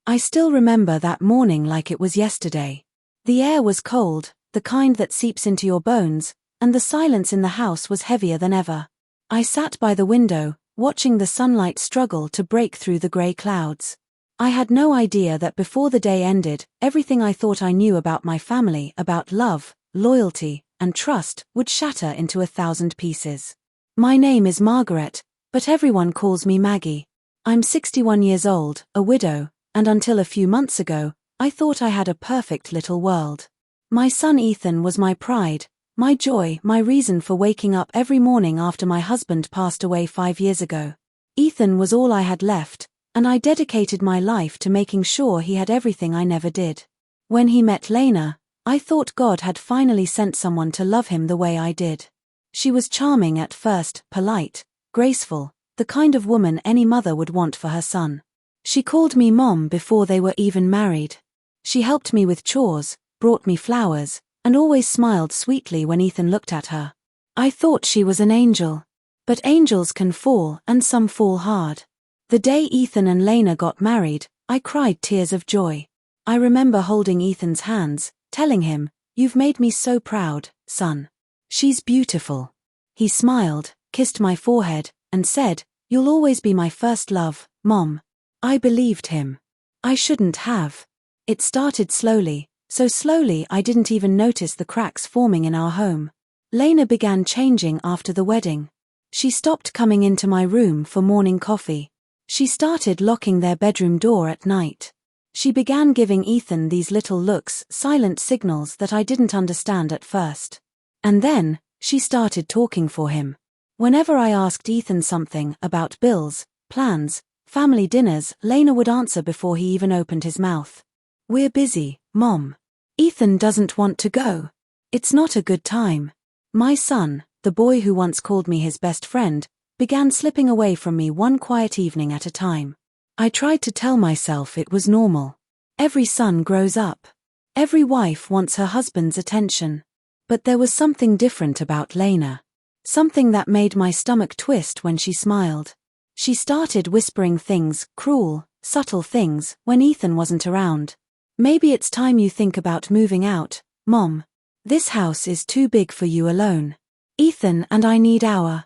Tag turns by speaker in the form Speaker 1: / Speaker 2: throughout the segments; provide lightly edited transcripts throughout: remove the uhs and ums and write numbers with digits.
Speaker 1: I still remember that morning like it was yesterday. The air was cold, the kind that seeps into your bones, and the silence in the house was heavier than ever. I sat by the window, watching the sunlight struggle to break through the grey clouds. I had no idea that before the day ended, everything I thought I knew about my family, about love, loyalty, and trust, would shatter into 1,000 pieces. My name is Margaret, but everyone calls me Maggie. I'm 61 years old, a widow, and until a few months ago, I thought I had a perfect little world. My son Ethan was my pride, my joy, my reason for waking up every morning after my husband passed away 5 years ago. Ethan was all I had left, and I dedicated my life to making sure he had everything I never did. When he met Lena, I thought God had finally sent someone to love him the way I did. She was charming at first, polite, graceful, the kind of woman any mother would want for her son. She called me Mom before they were even married. She helped me with chores, brought me flowers, and always smiled sweetly when Ethan looked at her. I thought she was an angel. But angels can fall, and some fall hard. The day Ethan and Lena got married, I cried tears of joy. I remember holding Ethan's hands, telling him, "You've made me so proud, son. She's beautiful." He smiled, kissed my forehead, and said, "You'll always be my first love, Mom." I believed him. I shouldn't have. It started slowly, so slowly I didn't even notice the cracks forming in our home. Lena began changing after the wedding. She stopped coming into my room for morning coffee. She started locking their bedroom door at night. She began giving Ethan these little looks, silent signals that I didn't understand at first. And then, she started talking for him. Whenever I asked Ethan something about bills, plans, family dinners, Lena would answer before he even opened his mouth. "We're busy, Mom. Ethan doesn't want to go. It's not a good time." My son, the boy who once called me his best friend, began slipping away from me one quiet evening at a time. I tried to tell myself it was normal. Every son grows up. Every wife wants her husband's attention. But there was something different about Lena. Something that made my stomach twist when she smiled. She started whispering things, cruel, subtle things, when Ethan wasn't around. "Maybe it's time you think about moving out, Mom. This house is too big for you alone. Ethan and I need our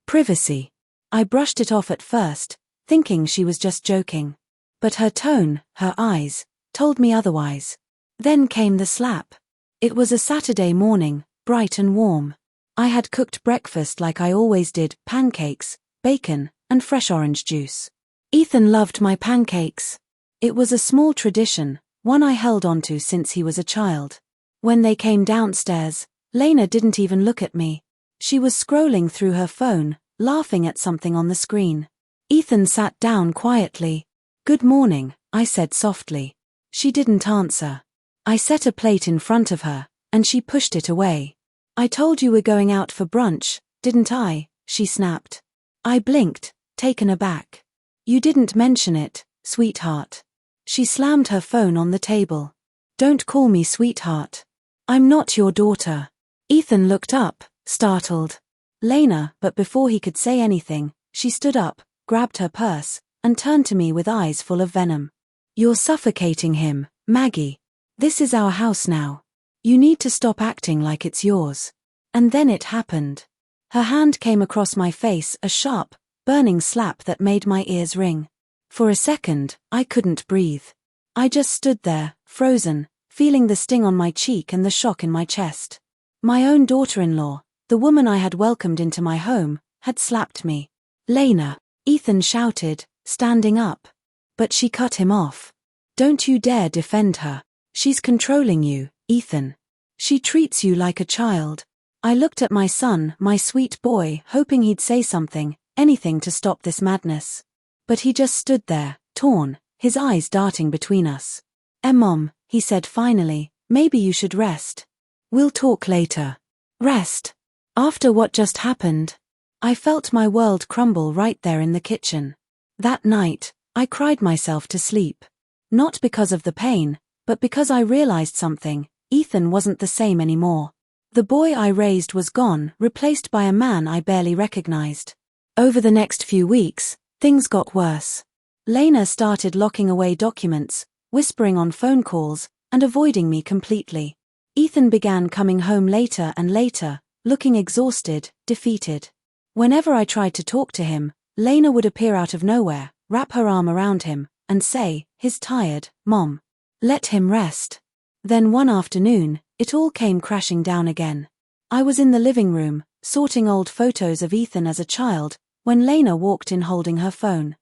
Speaker 1: privacy." I brushed it off at first, thinking she was just joking. But her tone, her eyes, told me otherwise. Then came the slap. It was a Saturday morning, bright and warm. I had cooked breakfast like I always did, pancakes, bacon, and fresh orange juice. Ethan loved my pancakes. It was a small tradition, one I held onto since he was a child. When they came downstairs, Lena didn't even look at me. She was scrolling through her phone, laughing at something on the screen. Ethan sat down quietly. "Good morning," I said softly. She didn't answer. I set a plate in front of her, and she pushed it away. "I told you we're going out for brunch, didn't I?" she snapped. I blinked, taken aback. "You didn't mention it, sweetheart." She slammed her phone on the table. "Don't call me sweetheart. I'm not your daughter." Ethan looked up, startled. Lena, but before he could say anything, she stood up, grabbed her purse, and turned to me with eyes full of venom. "You're suffocating him, Maggie. This is our house now. You need to stop acting like it's yours." And then it happened. Her hand came across my face, a sharp, burning slap that made my ears ring. For a second, I couldn't breathe. I just stood there, frozen, feeling the sting on my cheek and the shock in my chest. My own daughter-in-law, the woman I had welcomed into my home, had slapped me. "Lena," Ethan shouted, standing up. But she cut him off. "Don't you dare defend her. She's controlling you, Ethan. She treats you like a child." I looked at my son, my sweet boy, hoping he'd say something, anything to stop this madness. But he just stood there, torn, his eyes darting between us. Mom," he said finally, "maybe you should rest. We'll talk later." Rest? After what just happened? I felt my world crumble right there in the kitchen. That night, I cried myself to sleep. Not because of the pain, but because I realized something. Ethan wasn't the same anymore. The boy I raised was gone, replaced by a man I barely recognized. Over the next few weeks, things got worse. Lena started locking away documents, whispering on phone calls, and avoiding me completely. Ethan began coming home later and later, looking exhausted, defeated. Whenever I tried to talk to him, Lena would appear out of nowhere, wrap her arm around him, and say, "He's tired, Mom. Let him rest." Then one afternoon, it all came crashing down again. I was in the living room, sorting old photos of Ethan as a child, when Lena walked in holding her phone.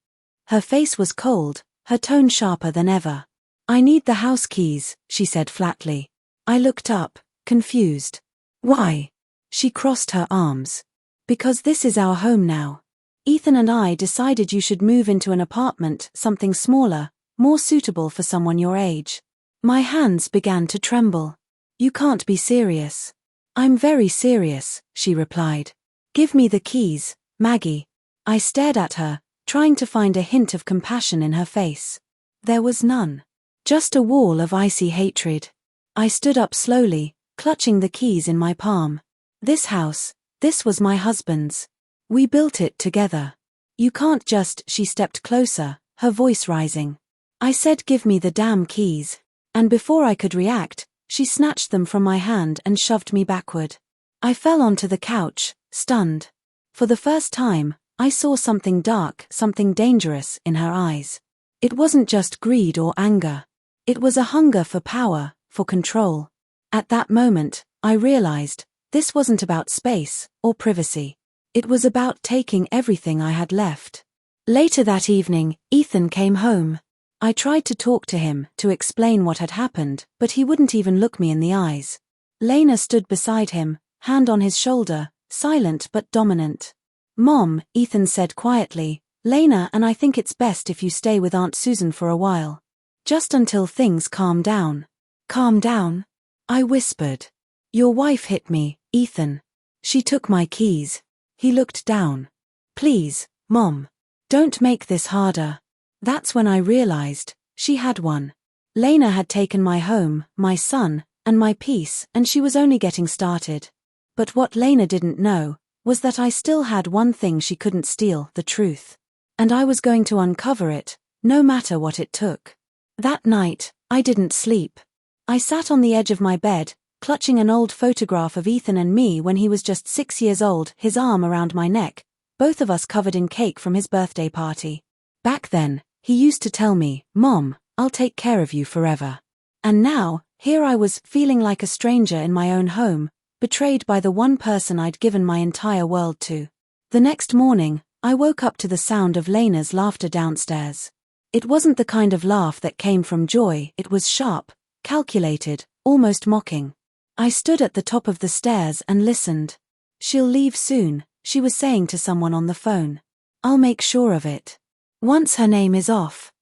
Speaker 1: Her face was cold, her tone sharper than ever. "I need the house keys," she said flatly. I looked up, confused. "Why?" She crossed her arms. "Because this is our home now. Ethan and I decided you should move into an apartment, something smaller, more suitable for someone your age." My hands began to tremble. "You can't be serious." "I'm very serious," she replied. "Give me the keys, Maggie." I stared at her, trying to find a hint of compassion in her face. There was none. Just a wall of icy hatred. I stood up slowly, clutching the keys in my palm. "This house, this was my husband's. We built it together. You can't just..." She stepped closer, her voice rising. I said, "Give me the damn keys." And before I could react, she snatched them from my hand and shoved me backward. I fell onto the couch, stunned. For the first time, I saw something dark, something dangerous in her eyes. It wasn't just greed or anger. It was a hunger for power, for control. At that moment, I realized, this wasn't about space or privacy. It was about taking everything I had left. Later that evening, Ethan came home. I tried to talk to him, to explain what had happened, but he wouldn't even look me in the eyes. Lena stood beside him, hand on his shoulder, silent but dominant. "Mom," Ethan said quietly, "Lena and I think it's best if you stay with Aunt Susan for a while. Just until things calm down." "Calm down?" I whispered. "Your wife hit me, Ethan. She took my keys." He looked down. "Please, Mom. Don't make this harder." That's when I realized, she had won. Lena had taken my home, my son, and my peace, and she was only getting started. But what Lena didn't know, was that I still had one thing she couldn't steal, the truth. And I was going to uncover it, no matter what it took. That night, I didn't sleep. I sat on the edge of my bed, clutching an old photograph of Ethan and me when he was just 6 years old, his arm around my neck, both of us covered in cake from his birthday party. Back then, he used to tell me, "Mom, I'll take care of you forever." And now, here I was, feeling like a stranger in my own home, betrayed by the one person I'd given my entire world to. The next morning, I woke up to the sound of Lena's laughter downstairs. It wasn't the kind of laugh that came from joy, it was sharp, calculated, almost mocking. I stood at the top of the stairs and listened. "She'll leave soon," she was saying to someone on the phone. "I'll make sure of it. Once her name is off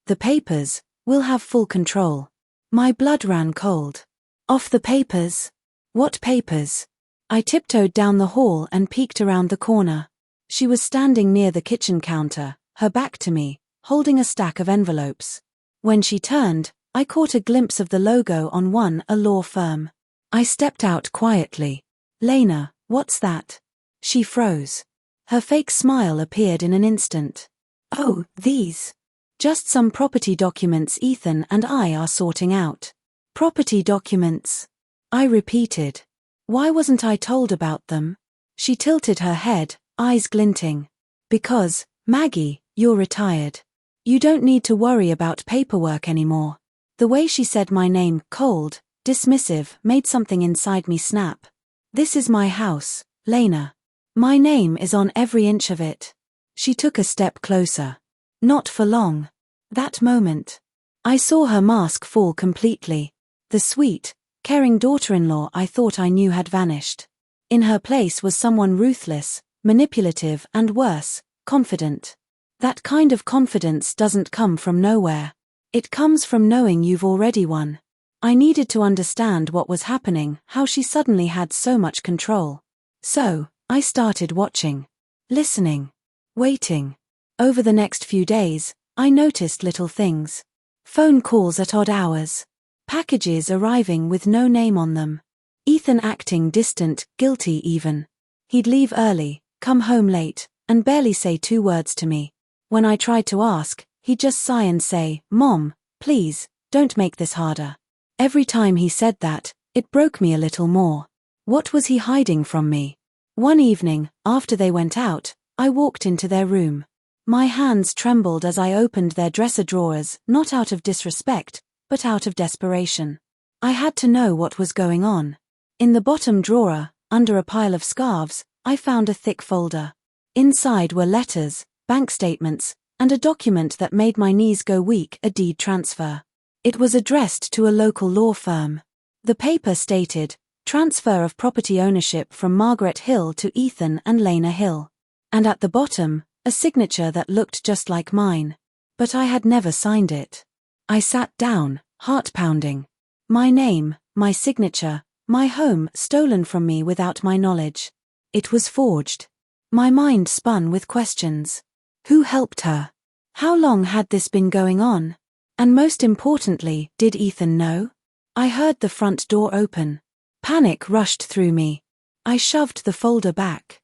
Speaker 1: the papers, we'll have full control." My blood ran cold. "Off the papers? What papers?" I tiptoed down the hall and peeked around the corner. She was standing near the kitchen counter, her back to me, holding a stack of envelopes. When she turned, I caught a glimpse of the logo on one, a law firm. I stepped out quietly. "Lena, what's that?" She froze. Her fake smile appeared in an instant. "Oh, these. Just some property documents Ethan and I are sorting out." "Property documents?" I repeated. Why wasn't I told about them? She tilted her head, eyes glinting. "Because, Maggie, you're retired. You don't need to worry about paperwork anymore." The way she said my name, cold, dismissive, made something inside me snap. "This is my house, Lena. My name is on every inch of it." She took a step closer. Not for long. That moment, I saw her mask fall completely. The sweet, caring daughter-in-law I thought I knew had vanished. In her place was someone ruthless, manipulative, and worse, confident. That kind of confidence doesn't come from nowhere. It comes from knowing you've already won. I needed to understand what was happening, how she suddenly had so much control. So, I started watching. Listening. Waiting. Over the next few days, I noticed little things. Phone calls at odd hours. Packages arriving with no name on them. Ethan acting distant, guilty even. He'd leave early, come home late, and barely say 2 words to me. When I tried to ask, He'd just sigh and say, "Mom, please, don't make this harder." Every time he said that, it broke me a little more. What was he hiding from me? One evening, after they went out, I walked into their room. My hands trembled as I opened their dresser drawers, not out of disrespect, but out of desperation. I had to know what was going on. In the bottom drawer, under a pile of scarves, I found a thick folder. Inside were letters, bank statements, and a document that made my knees go weak, a deed transfer. It was addressed to a local law firm. The paper stated, "Transfer of property ownership from Margaret Hill to Ethan and Lena Hill." And at the bottom, a signature that looked just like mine. But I had never signed it. I sat down, heart pounding. My name, my signature, my home stolen from me without my knowledge. It was forged. My mind spun with questions. Who helped her? How long had this been going on? And most importantly, did Ethan know? I heard the front door open. Panic rushed through me. I shoved the folder back,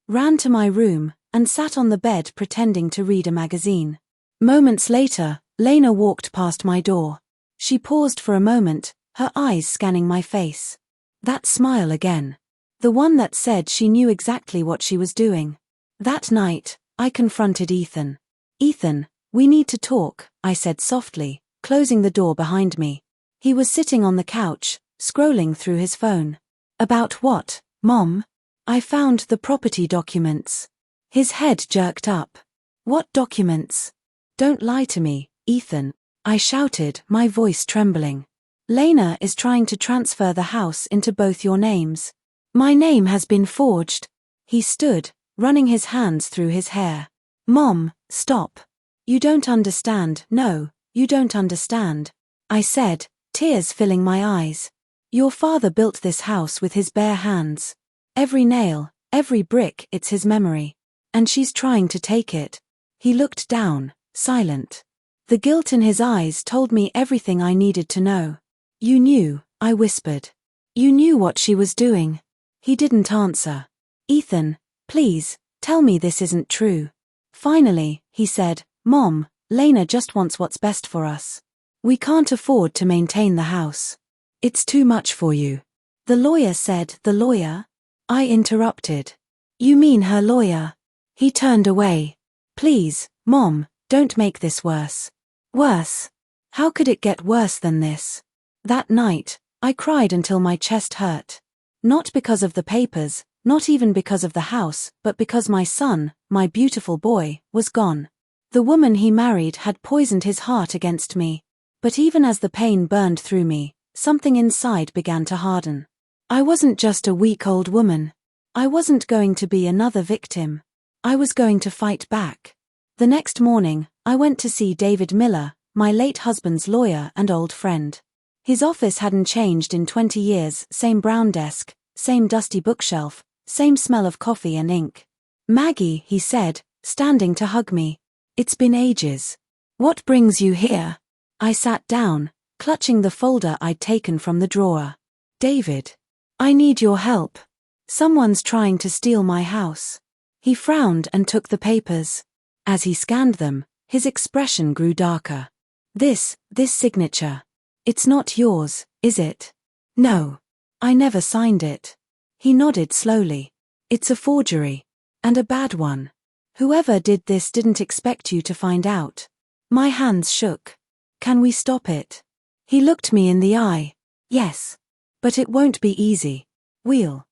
Speaker 1: ran to my room, and sat on the bed pretending to read a magazine. Moments later, Lena walked past my door. She paused for a moment, her eyes scanning my face. That smile again. The one that said she knew exactly what she was doing. That night, I confronted Ethan. "Ethan, we need to talk," I said softly, closing the door behind me. He was sitting on the couch, scrolling through his phone. "About what, Mom?" "I found the property documents." His head jerked up. "What documents?" "Don't lie to me, Ethan," I shouted, my voice trembling. "Lena is trying to transfer the house into both your names. My name has been forged." He stood, running his hands through his hair. "Mom, stop. You don't understand, no, you don't understand," I said, tears filling my eyes. "Your father built this house with his bare hands. Every nail, every brick, it's his memory. And she's trying to take it." He looked down, silent. The guilt in his eyes told me everything I needed to know. "You knew," I whispered. "You knew what she was doing." He didn't answer. "Ethan, please, tell me this isn't true." Finally, he said, "Mom, Lena just wants what's best for us. We can't afford to maintain the house. It's too much for you." "The lawyer said." "The lawyer?" I interrupted. "You mean her lawyer?" He turned away. "Please, Mom, don't make this worse." "Worse? How could it get worse than this?" That night, I cried until my chest hurt. Not because of the papers, not even because of the house, but because my son, my beautiful boy, was gone. The woman he married had poisoned his heart against me. But even as the pain burned through me, something inside began to harden. I wasn't just a weak old woman. I wasn't going to be another victim. I was going to fight back. The next morning, I went to see David Miller, my late husband's lawyer and old friend. His office hadn't changed in 20 years, same brown desk, same dusty bookshelf, same smell of coffee and ink. "Maggie," he said, standing to hug me. "It's been ages. What brings you here?" I sat down, clutching the folder I'd taken from the drawer. "David, I need your help. Someone's trying to steal my house." He frowned and took the papers. As he scanned them, his expression grew darker. This signature. It's not yours, is it?" "No. I never signed it." He nodded slowly. "It's a forgery. And a bad one. Whoever did this didn't expect you to find out." My hands shook. "Can we stop it?" He looked me in the eye. "Yes. But it won't be easy. We'll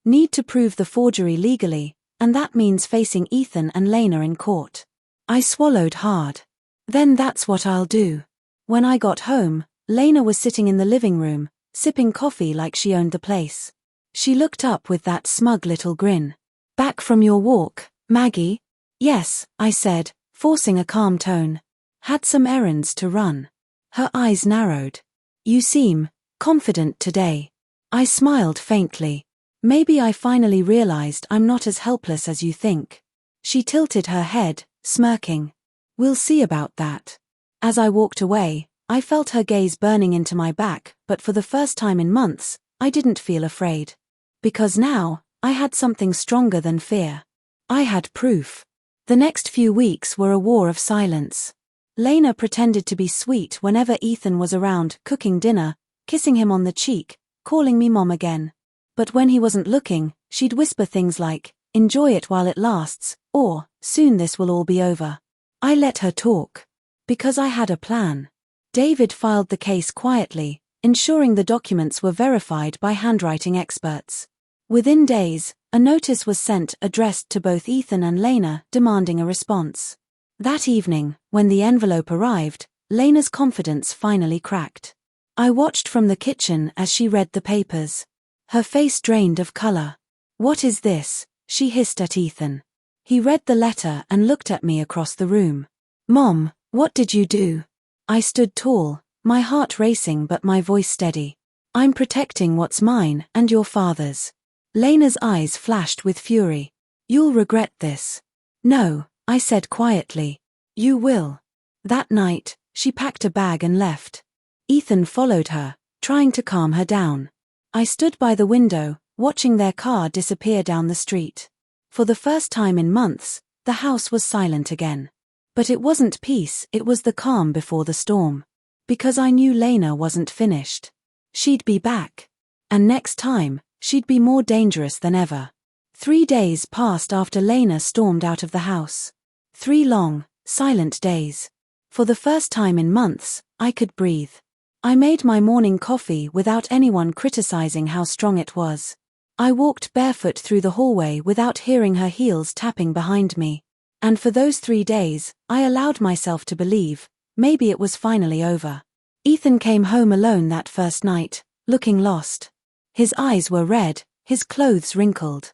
Speaker 1: need to prove the forgery legally, and that means facing Ethan and Lena in court." I swallowed hard. "Then that's what I'll do." When I got home, Lena was sitting in the living room, sipping coffee like she owned the place. She looked up with that smug little grin. "Back from your walk, Maggie?" "Yes," I said, forcing a calm tone. "Had some errands to run." Her eyes narrowed. "You seem confident today." I smiled faintly. "Maybe I finally realized I'm not as helpless as you think." She tilted her head, smirking. "We'll see about that." As I walked away, I felt her gaze burning into my back, but for the first time in months, I didn't feel afraid. Because now, I had something stronger than fear. I had proof. The next few weeks were a war of silence. Lena pretended to be sweet whenever Ethan was around, cooking dinner, kissing him on the cheek, calling me mom again. But when he wasn't looking, she'd whisper things like, "Enjoy it while it lasts," or, "Soon this will all be over." I let her talk. Because I had a plan. David filed the case quietly, ensuring the documents were verified by handwriting experts. Within days, a notice was sent addressed to both Ethan and Lena demanding a response. That evening, when the envelope arrived, Lena's confidence finally cracked. I watched from the kitchen as she read the papers. Her face drained of color. "What is this?" she hissed at Ethan. He read the letter and looked at me across the room. "Mom, what did you do?" I stood tall, my heart racing but my voice steady. "I'm protecting what's mine and your father's." Lena's eyes flashed with fury. "You'll regret this." "No," I said quietly. "You will." That night, she packed a bag and left. Ethan followed her, trying to calm her down. I stood by the window, watching their car disappear down the street. For the first time in months, the house was silent again. But it wasn't peace, it was the calm before the storm. Because I knew Lena wasn't finished. She'd be back. And next time, she'd be more dangerous than ever. 3 days passed after Lena stormed out of the house. 3 long, silent days. For the first time in months, I could breathe. I made my morning coffee without anyone criticizing how strong it was. I walked barefoot through the hallway without hearing her heels tapping behind me. And for those 3 days, I allowed myself to believe, maybe it was finally over. Ethan came home alone that first night, looking lost. His eyes were red, his clothes wrinkled.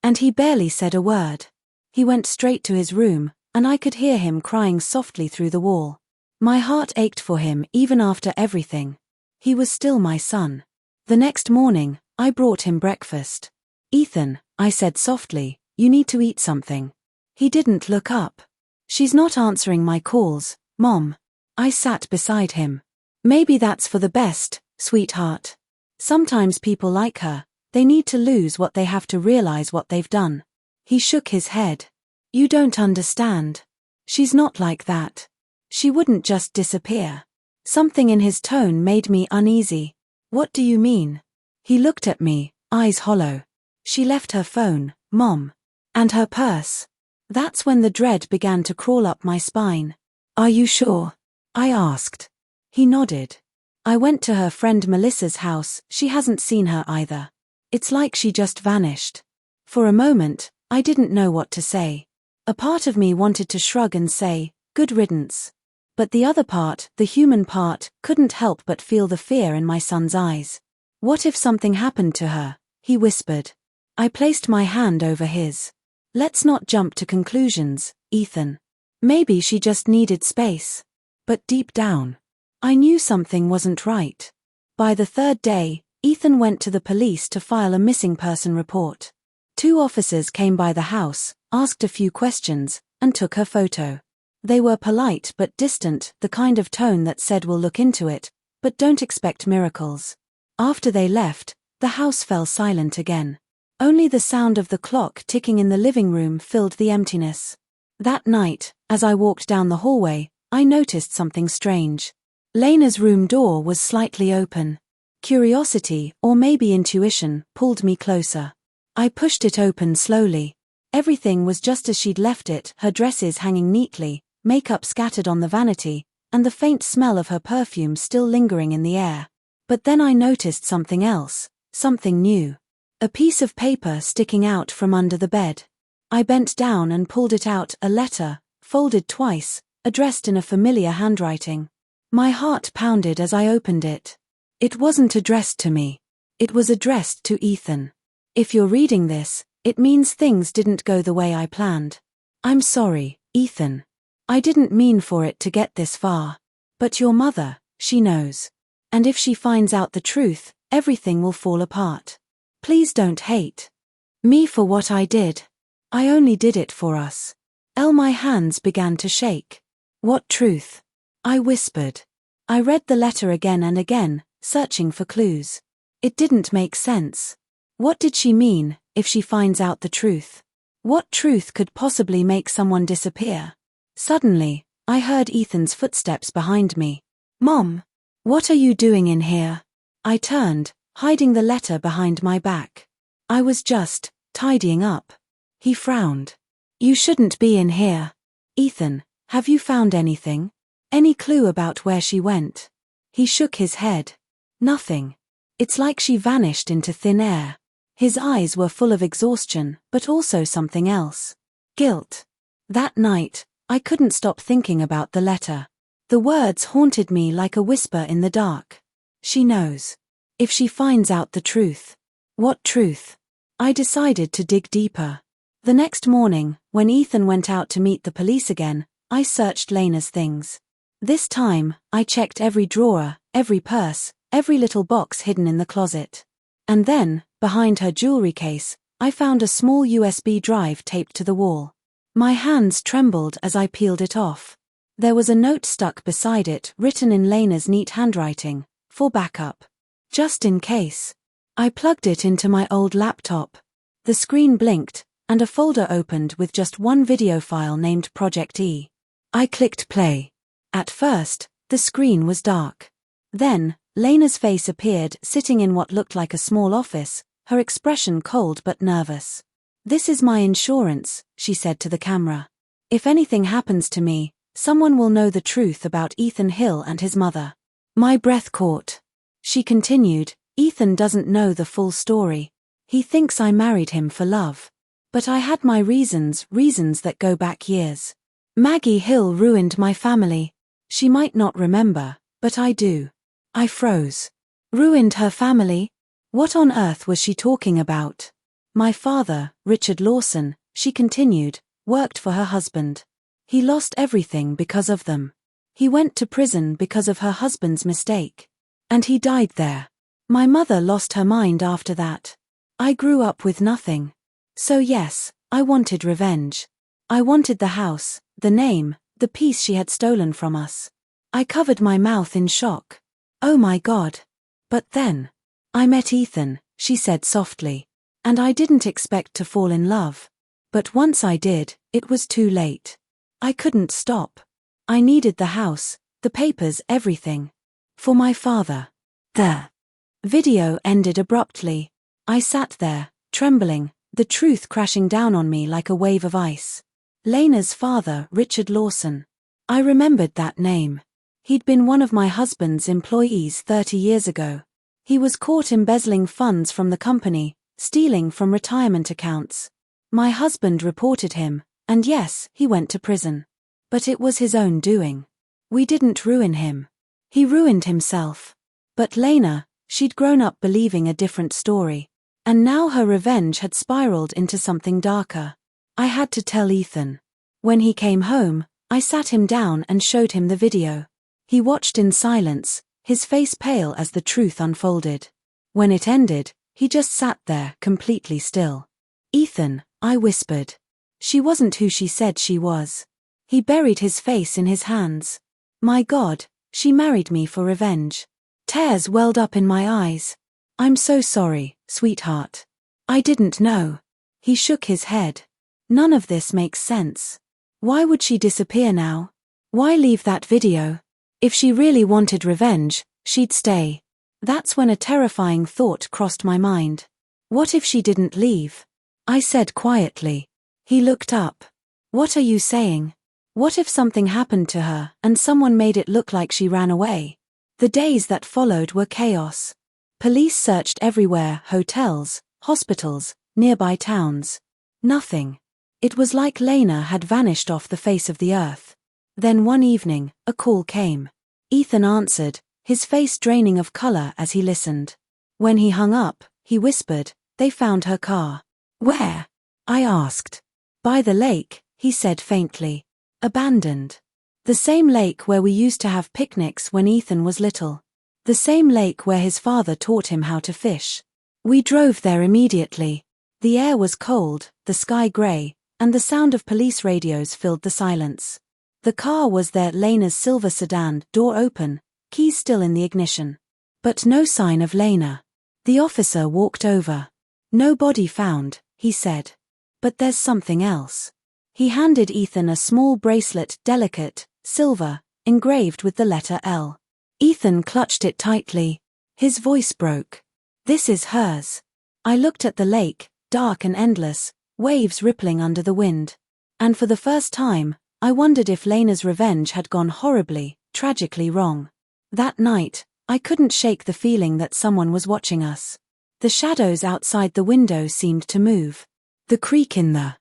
Speaker 1: And he barely said a word. He went straight to his room, and I could hear him crying softly through the wall. My heart ached for him even after everything. He was still my son. The next morning, I brought him breakfast. "Ethan," I said softly, "you need to eat something." He didn't look up. "She's not answering my calls, Mom." I sat beside him. "Maybe that's for the best, sweetheart. Sometimes people like her, they need to lose what they have to realize what they've done." He shook his head. "You don't understand. She's not like that. She wouldn't just disappear." Something in his tone made me uneasy. "What do you mean?" He looked at me, eyes hollow. "She left her phone, Mom. And her purse." That's when the dread began to crawl up my spine. "Are you sure?" I asked. He nodded. "I went to her friend Melissa's house, she hasn't seen her either. It's like she just vanished." For a moment, I didn't know what to say. A part of me wanted to shrug and say, "Good riddance." But the other part, the human part, couldn't help but feel the fear in my son's eyes. "What if something happened to her?" he whispered. I placed my hand over his. "Let's not jump to conclusions, Ethan. Maybe she just needed space." But deep down, I knew something wasn't right. By the 3rd day, Ethan went to the police to file a missing person report. 2 officers came by the house, asked a few questions, and took her photo. They were polite but distant, the kind of tone that said we'll look into it, but don't expect miracles. After they left, the house fell silent again. Only the sound of the clock ticking in the living room filled the emptiness. That night, as I walked down the hallway, I noticed something strange. Lena's room door was slightly open. Curiosity, or maybe intuition, pulled me closer. I pushed it open slowly. Everything was just as she'd left it, her dresses hanging neatly, makeup scattered on the vanity, and the faint smell of her perfume still lingering in the air. But then I noticed something else, something new. A piece of paper sticking out from under the bed. I bent down and pulled it out, a letter, folded twice, addressed in a familiar handwriting. My heart pounded as I opened it. It wasn't addressed to me. It was addressed to Ethan. "If you're reading this, it means things didn't go the way I planned. I'm sorry, Ethan. I didn't mean for it to get this far. But your mother, she knows. And if she finds out the truth, everything will fall apart. Please don't hate me for what I did. I only did it for us." My hands began to shake. "What truth?" I whispered. I read the letter again and again, searching for clues. It didn't make sense. What did she mean, if she finds out the truth? What truth could possibly make someone disappear? Suddenly, I heard Ethan's footsteps behind me. "Mom! What are you doing in here?" I turned, hiding the letter behind my back. "I was just tidying up." He frowned. "You shouldn't be in here." "Ethan, have you found anything? Any clue about where she went?" He shook his head. "Nothing. It's like she vanished into thin air." His eyes were full of exhaustion, but also something else. Guilt. That night, I couldn't stop thinking about the letter. The words haunted me like a whisper in the dark. She knows. If she finds out the truth. What truth? I decided to dig deeper. The next morning, when Ethan went out to meet the police again, I searched Lena's things. This time, I checked every drawer, every purse, every little box hidden in the closet. And then, behind her jewelry case, I found a small USB drive taped to the wall. My hands trembled as I peeled it off. There was a note stuck beside it, written in Lena's neat handwriting, "For backup. Just in case." I plugged it into my old laptop. The screen blinked, and a folder opened with just one video file named Project E. I clicked play. At first, the screen was dark. Then, Lena's face appeared, sitting in what looked like a small office, her expression cold but nervous. "This is my insurance," she said to the camera. "If anything happens to me, someone will know the truth about Ethan Hill and his mother." My breath caught. She continued, "Ethan doesn't know the full story. He thinks I married him for love. But I had my reasons that go back years. Maggie Hill ruined my family. She might not remember, but I do." I froze. Ruined her family? What on earth was she talking about? "My father, Richard Lawson," she continued, "worked for her husband. He lost everything because of them. He went to prison because of her husband's mistake. And he died there. My mother lost her mind after that. I grew up with nothing. So yes, I wanted revenge. I wanted the house, the name, the piece she had stolen from us." I covered my mouth in shock. "Oh my God. But then, I met Ethan," she said softly. "And I didn't expect to fall in love. But once I did, it was too late. I couldn't stop. I needed the house, the papers, everything. For my father." The video ended abruptly. I sat there, trembling, the truth crashing down on me like a wave of ice. Lena's father, Richard Lawson. I remembered that name. He'd been one of my husband's employees 30 years ago. He was caught embezzling funds from the company, stealing from retirement accounts. My husband reported him, and yes, he went to prison. But it was his own doing. We didn't ruin him. He ruined himself. But Lena, she'd grown up believing a different story. And now her revenge had spiraled into something darker. I had to tell Ethan. When he came home, I sat him down and showed him the video. He watched in silence, his face pale as the truth unfolded. When it ended, he just sat there, completely still. "Ethan," I whispered. "She wasn't who she said she was." He buried his face in his hands. "My God, she married me for revenge." Tears welled up in my eyes. "I'm so sorry, sweetheart. I didn't know." He shook his head. "None of this makes sense. Why would she disappear now? Why leave that video? If she really wanted revenge, she'd stay." That's when a terrifying thought crossed my mind. What if she didn't leave? I said quietly. He looked up. "What are you saying? What if something happened to her and someone made it look like she ran away?" The days that followed were chaos. Police searched everywhere, hotels, hospitals, nearby towns. Nothing. It was like Lena had vanished off the face of the earth. Then one evening, a call came. Ethan answered, his face draining of color as he listened. When he hung up, he whispered, "They found her car." "Where?" I asked. "By the lake," he said faintly. "Abandoned. The same lake where we used to have picnics when Ethan was little. The same lake where his father taught him how to fish." We drove there immediately. The air was cold, the sky gray, and the sound of police radios filled the silence. The car was there, Lena's silver sedan, door open, keys still in the ignition. But no sign of Lena. The officer walked over. "No body found," he said. "But there's something else." He handed Ethan a small bracelet, delicate, silver, engraved with the letter L. Ethan clutched it tightly. His voice broke. "This is hers." I looked at the lake, dark and endless, waves rippling under the wind. And for the first time, I wondered if Lena's revenge had gone horribly, tragically wrong. That night, I couldn't shake the feeling that someone was watching us. The shadows outside the window seemed to move. The creak in the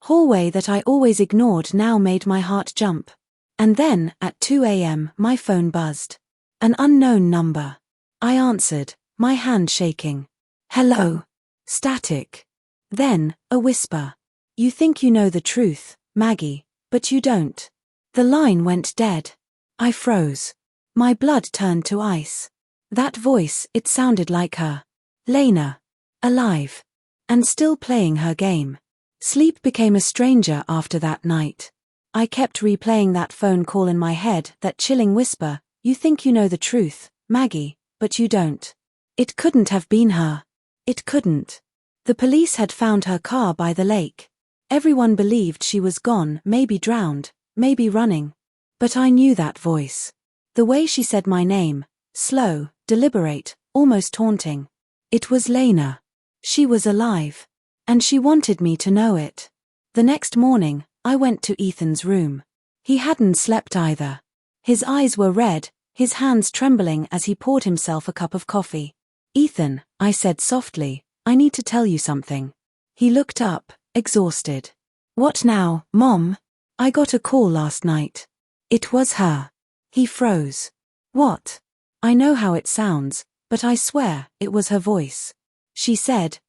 Speaker 1: hallway that I always ignored now made my heart jump. And then, at 2 a.m., my phone buzzed. An unknown number. I answered, my hand shaking. "Hello." Static. Then, a whisper. "You think you know the truth, Maggie, but you don't." The line went dead. I froze. My blood turned to ice. That voice, it sounded like her. Lena. Alive. And still playing her game. Sleep became a stranger after that night. I kept replaying that phone call in my head, that chilling whisper, "You think you know the truth, Maggie, but you don't." It couldn't have been her. It couldn't. The police had found her car by the lake. Everyone believed she was gone, maybe drowned, maybe running. But I knew that voice. The way she said my name, slow, deliberate, almost taunting. It was Lena. She was alive. And she wanted me to know it. The next morning, I went to Ethan's room. He hadn't slept either. His eyes were red, his hands trembling as he poured himself a cup of coffee. "Ethan," I said softly, "I need to tell you something." He looked up, exhausted. "What now, Mom?" "I got a call last night." "It was her." He froze. "What?" I know how it sounds, but I swear, it was her voice. She said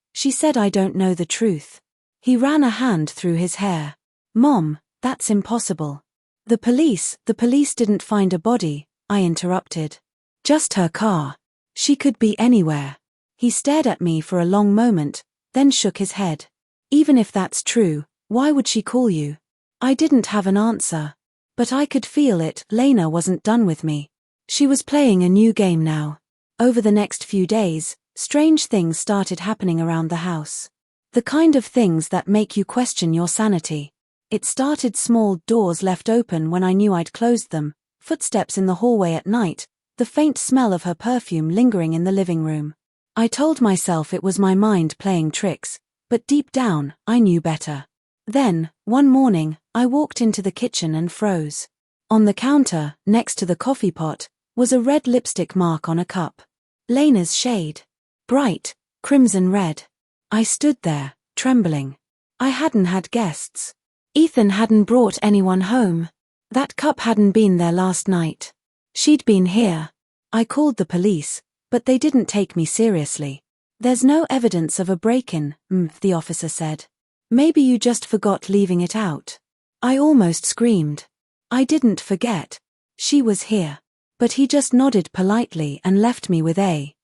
Speaker 1: I don't know the truth." He ran a hand through his hair. "Mom, that's impossible." The police didn't find a body," I interrupted. "Just her car. She could be anywhere." He stared at me for a long moment, then shook his head. "Even if that's true, why would she call you?" I didn't have an answer. But I could feel it, Lena wasn't done with me. She was playing a new game now. Over the next few days, strange things started happening around the house. The kind of things that make you question your sanity. It started small, doors left open when I knew I'd closed them, footsteps in the hallway at night, the faint smell of her perfume lingering in the living room. I told myself it was my mind playing tricks, but deep down, I knew better. Then, one morning, I walked into the kitchen and froze. On the counter, next to the coffee pot, was a red lipstick mark on a cup. Lena's shade. Bright, crimson red. I stood there, trembling. I hadn't had guests. Ethan hadn't brought anyone home. That cup hadn't been there last night. She'd been here. I called the police, but they didn't take me seriously. "There's no evidence of a break-in," the officer said. "Maybe you just forgot leaving it out." I almost screamed. I didn't forget. She was here. But he just nodded politely and left me with a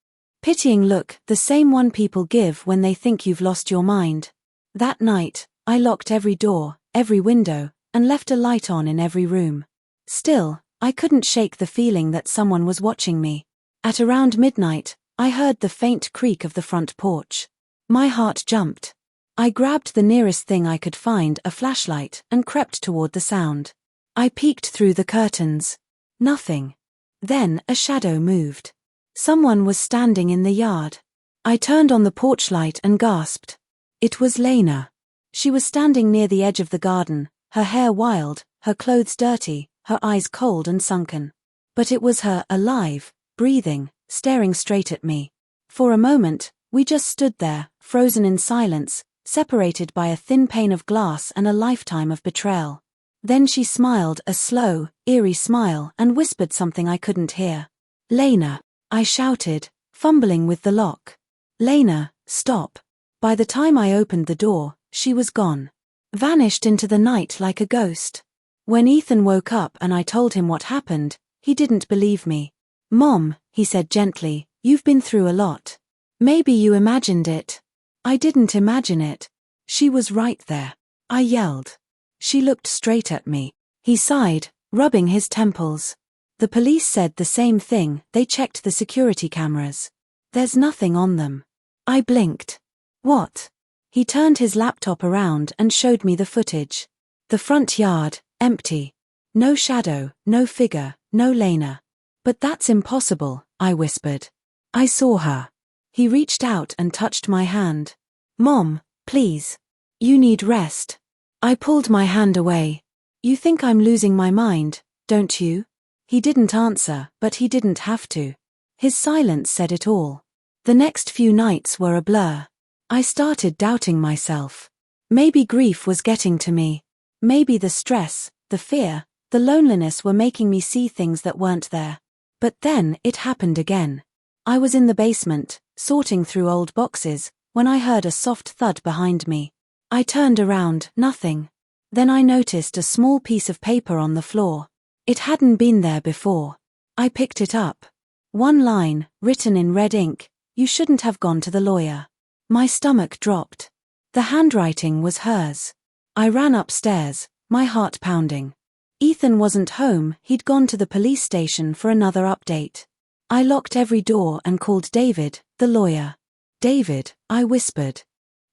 Speaker 1: pitying look, the same one people give when they think you've lost your mind. That night, I locked every door, every window, and left a light on in every room. Still, I couldn't shake the feeling that someone was watching me. At around midnight, I heard the faint creak of the front porch. My heart jumped. I grabbed the nearest thing I could find, a flashlight, and crept toward the sound. I peeked through the curtains. Nothing. Then, a shadow moved. Someone was standing in the yard. I turned on the porch light and gasped. It was Lena. She was standing near the edge of the garden, her hair wild, her clothes dirty, her eyes cold and sunken. But it was her, alive, breathing, staring straight at me. For a moment, we just stood there, frozen in silence, separated by a thin pane of glass and a lifetime of betrayal. Then she smiled, a slow, eerie smile, and whispered something I couldn't hear. "Lena," I shouted, fumbling with the lock. "Lena, stop." By the time I opened the door, she was gone. Vanished into the night like a ghost. When Ethan woke up and I told him what happened, he didn't believe me. "Mom," he said gently, "you've been through a lot. Maybe you imagined it." I didn't imagine it. She was right there. I yelled. She looked straight at me. He sighed, rubbing his temples. "The police said the same thing, they checked the security cameras. There's nothing on them." I blinked. "What?" He turned his laptop around and showed me the footage. The front yard, empty. No shadow, no figure, no Lena. But that's impossible, I whispered. I saw her. He reached out and touched my hand. Mom, please. You need rest. I pulled my hand away. You think I'm losing my mind, don't you? He didn't answer, but he didn't have to. His silence said it all. The next few nights were a blur. I started doubting myself. Maybe grief was getting to me. Maybe the stress, the fear, the loneliness were making me see things that weren't there. But then it happened again. I was in the basement, sorting through old boxes, when I heard a soft thud behind me. I turned around, nothing. Then I noticed a small piece of paper on the floor. It hadn't been there before. I picked it up. One line, written in red ink, "You shouldn't have gone to the lawyer." My stomach dropped. The handwriting was hers. I ran upstairs, my heart pounding. Ethan wasn't home, he'd gone to the police station for another update. I locked every door and called David, the lawyer. "David," I whispered.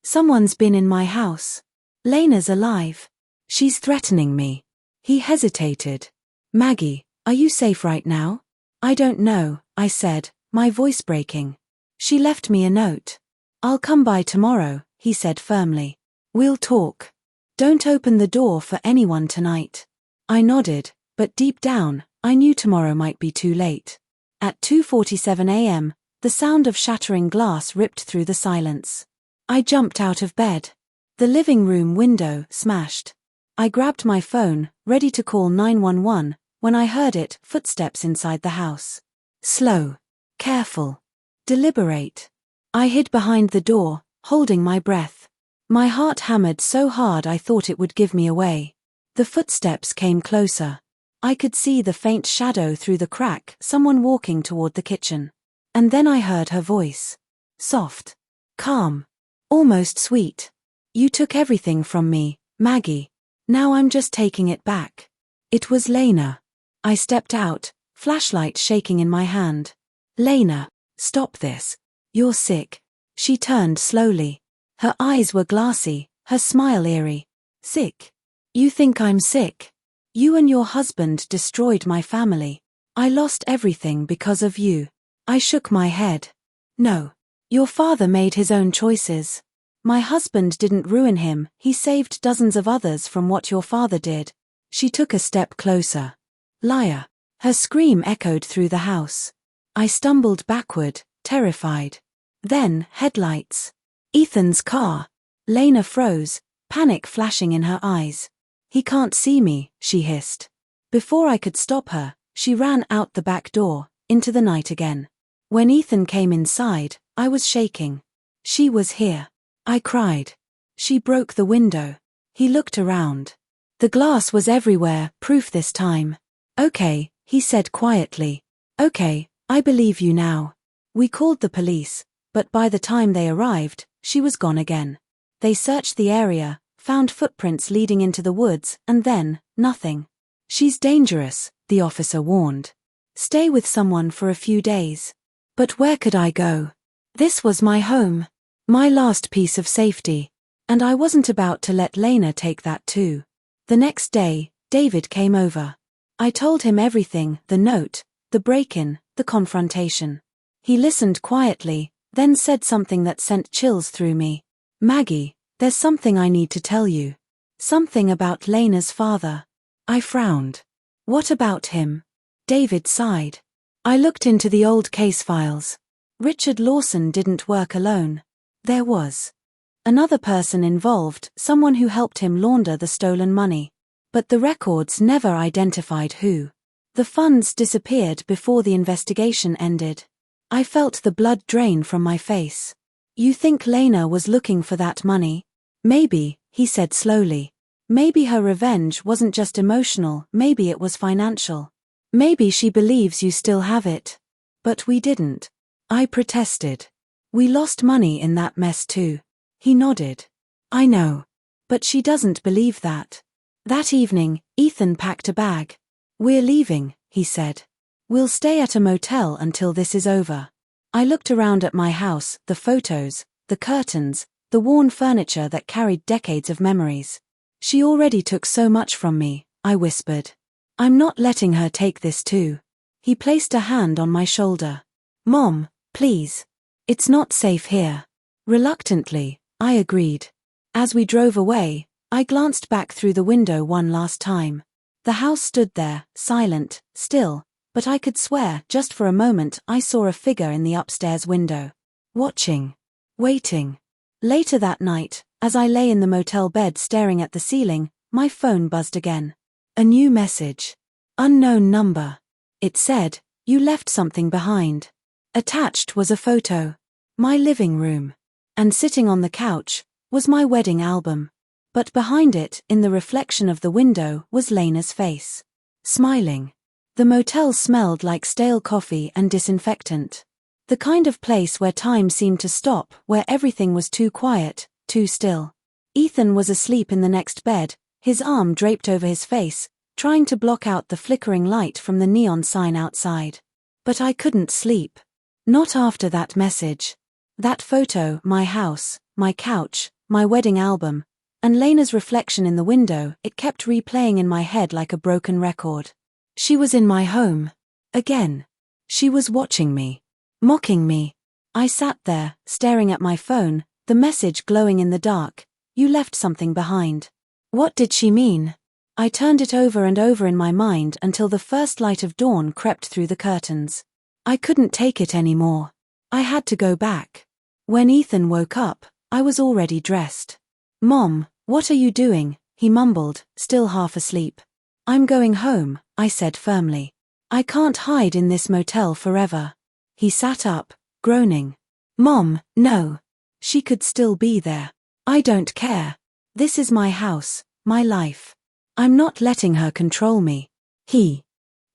Speaker 1: "Someone's been in my house. Lena's alive. She's threatening me." He hesitated. "Maggie, are you safe right now?" "I don't know," I said, my voice breaking. "She left me a note." "I'll come by tomorrow," he said firmly. "We'll talk. Don't open the door for anyone tonight." I nodded, but deep down, I knew tomorrow might be too late. At 2:47 a.m., the sound of shattering glass ripped through the silence. I jumped out of bed. The living room window smashed. I grabbed my phone, ready to call 911, when I heard it, footsteps inside the house. Slow. Careful. Deliberate. I hid behind the door, holding my breath. My heart hammered so hard I thought it would give me away. The footsteps came closer. I could see the faint shadow through the crack, someone walking toward the kitchen. And then I heard her voice. Soft. Calm. Almost sweet. "You took everything from me, Maggie. Now I'm just taking it back." It was Lena. I stepped out, flashlight shaking in my hand. "Lena, stop this. You're sick." She turned slowly. Her eyes were glassy, her smile eerie. "Sick? You think I'm sick? You and your husband destroyed my family. I lost everything because of you." I shook my head. "No. Your father made his own choices. My husband didn't ruin him, he saved dozens of others from what your father did." She took a step closer. "Liar." Her scream echoed through the house. I stumbled backward, terrified. Then, headlights. Ethan's car. Lena froze, panic flashing in her eyes. "He can't see me," she hissed. Before I could stop her, she ran out the back door, into the night again. When Ethan came inside, I was shaking. "She was here." I cried. She broke the window. He looked around. The glass was everywhere, proof this time. "Okay," he said quietly. "Okay, I believe you now." We called the police, but by the time they arrived, she was gone again. They searched the area, found footprints leading into the woods, and then, nothing. "She's dangerous," the officer warned. "Stay with someone for a few days." But where could I go? This was my home. My last piece of safety. And I wasn't about to let Lena take that too. The next day, David came over. I told him everything, the note, the break-in, the confrontation. He listened quietly, then said something that sent chills through me. "Maggie, there's something I need to tell you. Something about Lena's father." I frowned. "What about him?" David sighed. I looked into the old case files. Richard Lawson didn't work alone. There was another person involved, someone who helped him launder the stolen money. But the records never identified who. The funds disappeared before the investigation ended. I felt the blood drain from my face. "You think Lena was looking for that money?" "Maybe," he said slowly. "Maybe her revenge wasn't just emotional, maybe it was financial. Maybe she believes you still have it." "But we didn't." I protested. "We lost money in that mess too." He nodded. "I know. But she doesn't believe that." That evening, Ethan packed a bag. "We're leaving," he said. "We'll stay at a motel until this is over." I looked around at my house, the photos, the curtains, the worn furniture that carried decades of memories. "She already took so much from me," I whispered. I'm not letting her take this too. He placed a hand on my shoulder. Mom, please. It's not safe here. Reluctantly, I agreed. As we drove away, I glanced back through the window one last time. The house stood there, silent, still, but I could swear just for a moment I saw a figure in the upstairs window. Watching. Waiting. Later that night, as I lay in the motel bed staring at the ceiling, my phone buzzed again. A new message. Unknown number. It said, "You left something behind." Attached was a photo. My living room. And sitting on the couch was my wedding album. But behind it, in the reflection of the window, was Lena's face. Smiling. The motel smelled like stale coffee and disinfectant. The kind of place where time seemed to stop, where everything was too quiet, too still. Ethan was asleep in the next bed, his arm draped over his face, trying to block out the flickering light from the neon sign outside. But I couldn't sleep. Not after that message. That photo, my house, my couch, my wedding album, and Lena's reflection in the window, it kept replaying in my head like a broken record. She was in my home. Again. She was watching me. Mocking me. I sat there, staring at my phone, the message glowing in the dark. You left something behind. What did she mean? I turned it over and over in my mind until the first light of dawn crept through the curtains. I couldn't take it anymore. I had to go back. When Ethan woke up, I was already dressed. Mom, what are you doing? He mumbled, still half asleep. I'm going home, I said firmly. I can't hide in this motel forever. He sat up, groaning. Mom, no. She could still be there. I don't care. This is my house, my life. I'm not letting her control me. He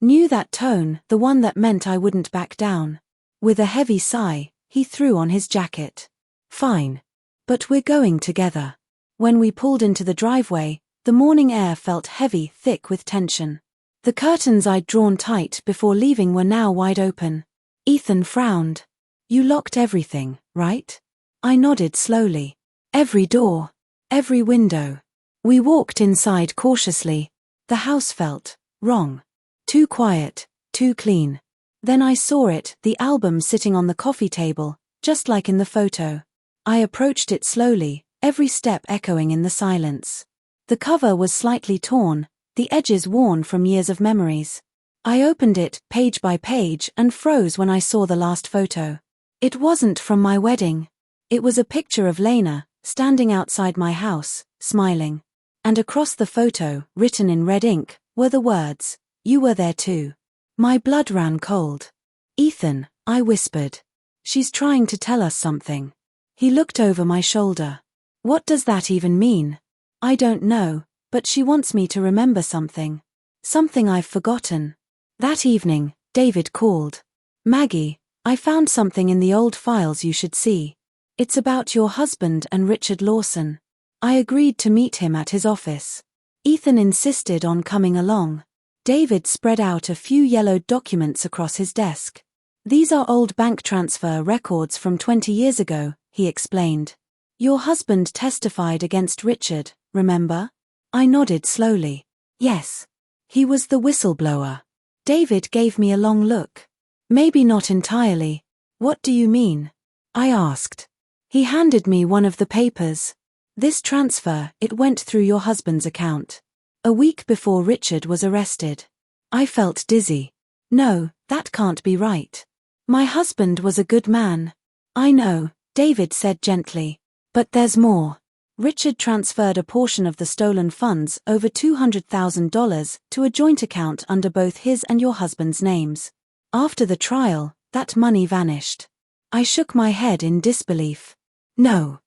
Speaker 1: knew that tone, the one that meant I wouldn't back down. With a heavy sigh, he threw on his jacket. Fine. But we're going together. When we pulled into the driveway, the morning air felt heavy, thick with tension. The curtains I'd drawn tight before leaving were now wide open. Ethan frowned. You locked everything, right? I nodded slowly. Every door. Every window. We walked inside cautiously. The house felt wrong. Too quiet, too clean. Then I saw it, the album sitting on the coffee table, just like in the photo. I approached it slowly, every step echoing in the silence. The cover was slightly torn, the edges worn from years of memories. I opened it, page by page, and froze when I saw the last photo. It wasn't from my wedding. It was a picture of Lena, standing outside my house, smiling. And across the photo, written in red ink, were the words, "You were there too." My blood ran cold. Ethan, I whispered. She's trying to tell us something. He looked over my shoulder. What does that even mean? I don't know, but she wants me to remember something. Something I've forgotten. That evening, David called. Maggie, I found something in the old files you should see. It's about your husband and Richard Lawson. I agreed to meet him at his office. Ethan insisted on coming along. David spread out a few yellowed documents across his desk. These are old bank transfer records from 20 years ago, he explained. Your husband testified against Richard, remember? I nodded slowly. Yes. He was the whistleblower. David gave me a long look. Maybe not entirely. What do you mean? I asked. He handed me one of the papers. This transfer, it went through your husband's account. A week before Richard was arrested. I felt dizzy. No, that can't be right. My husband was a good man. I know, David said gently. But there's more. Richard transferred a portion of the stolen funds, over $200,000, to a joint account under both his and your husband's names. After the trial, that money vanished. I shook my head in disbelief. No,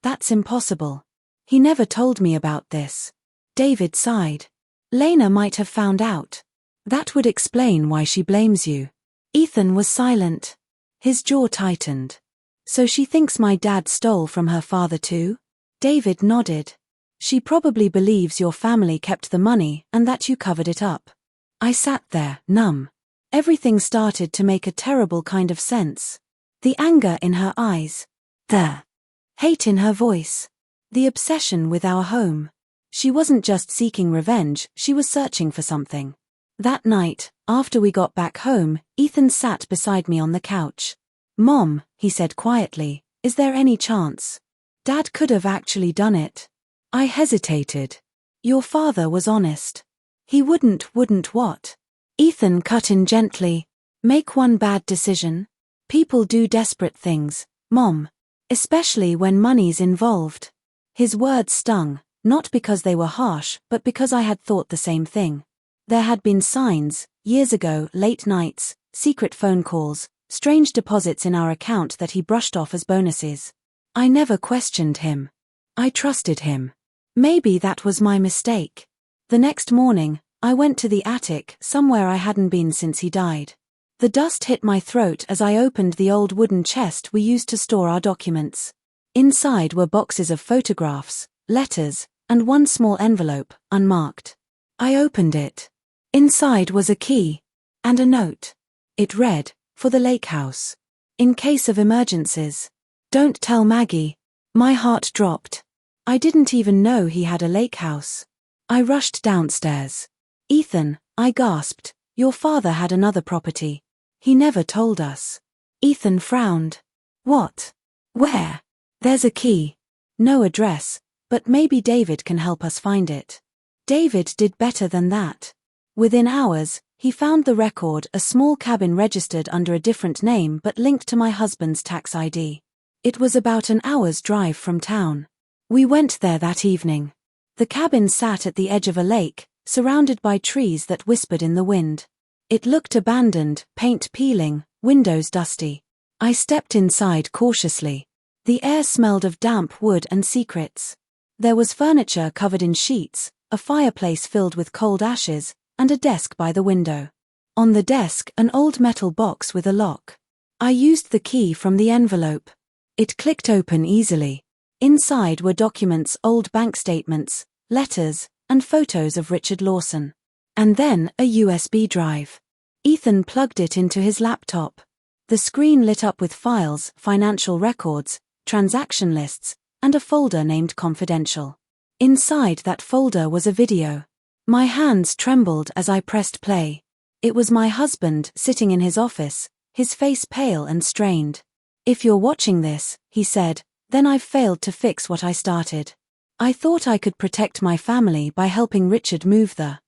Speaker 1: that's impossible. He never told me about this. David sighed. Lena might have found out. That would explain why she blames you. Ethan was silent. His jaw tightened. So she thinks my dad stole from her father too? David nodded. She probably believes your family kept the money and that you covered it up. I sat there, numb. Everything started to make a terrible kind of sense. The anger in her eyes. The hate in her voice. The obsession with our home. She wasn't just seeking revenge, she was searching for something. That night, after we got back home, Ethan sat beside me on the couch. "Mom," he said quietly, "is there any chance? Dad could have actually done it." I hesitated. "Your father was honest. He wouldn't what?" Ethan cut in gently. "Make one bad decision. People do desperate things, Mom. Especially when money's involved." His words stung, not because they were harsh, but because I had thought the same thing. There had been signs, years ago, late nights, secret phone calls, strange deposits in our account that he brushed off as bonuses. I never questioned him. I trusted him. Maybe that was my mistake. The next morning, I went to the attic, somewhere I hadn't been since he died. The dust hit my throat as I opened the old wooden chest we used to store our documents. Inside were boxes of photographs, letters, and one small envelope, unmarked. I opened it. Inside was a key. And a note. It read, "For the lake house. In case of emergencies. Don't tell Maggie." My heart dropped. I didn't even know he had a lake house. I rushed downstairs. "Ethan," I gasped, "your father had another property. He never told us." Ethan frowned. "What? Where?" "There's a key. No address, but maybe David can help us find it." David did better than that. Within hours, he found the record, a small cabin registered under a different name but linked to my husband's tax ID. It was about an hour's drive from town. We went there that evening. The cabin sat at the edge of a lake, surrounded by trees that whispered in the wind. It looked abandoned, paint peeling, windows dusty. I stepped inside cautiously. The air smelled of damp wood and secrets. There was furniture covered in sheets, a fireplace filled with cold ashes, and a desk by the window. On the desk, an old metal box with a lock. I used the key from the envelope. It clicked open easily. Inside were documents, old bank statements, letters, and photos of Richard Lawson. And then, a USB drive. Ethan plugged it into his laptop. The screen lit up with files, financial records, transaction lists, and a folder named Confidential. Inside that folder was a video. My hands trembled as I pressed play. It was my husband sitting in his office, his face pale and strained. "If you're watching this," he said, "then I've failed to fix what I started. I thought I could protect my family by helping Richard move the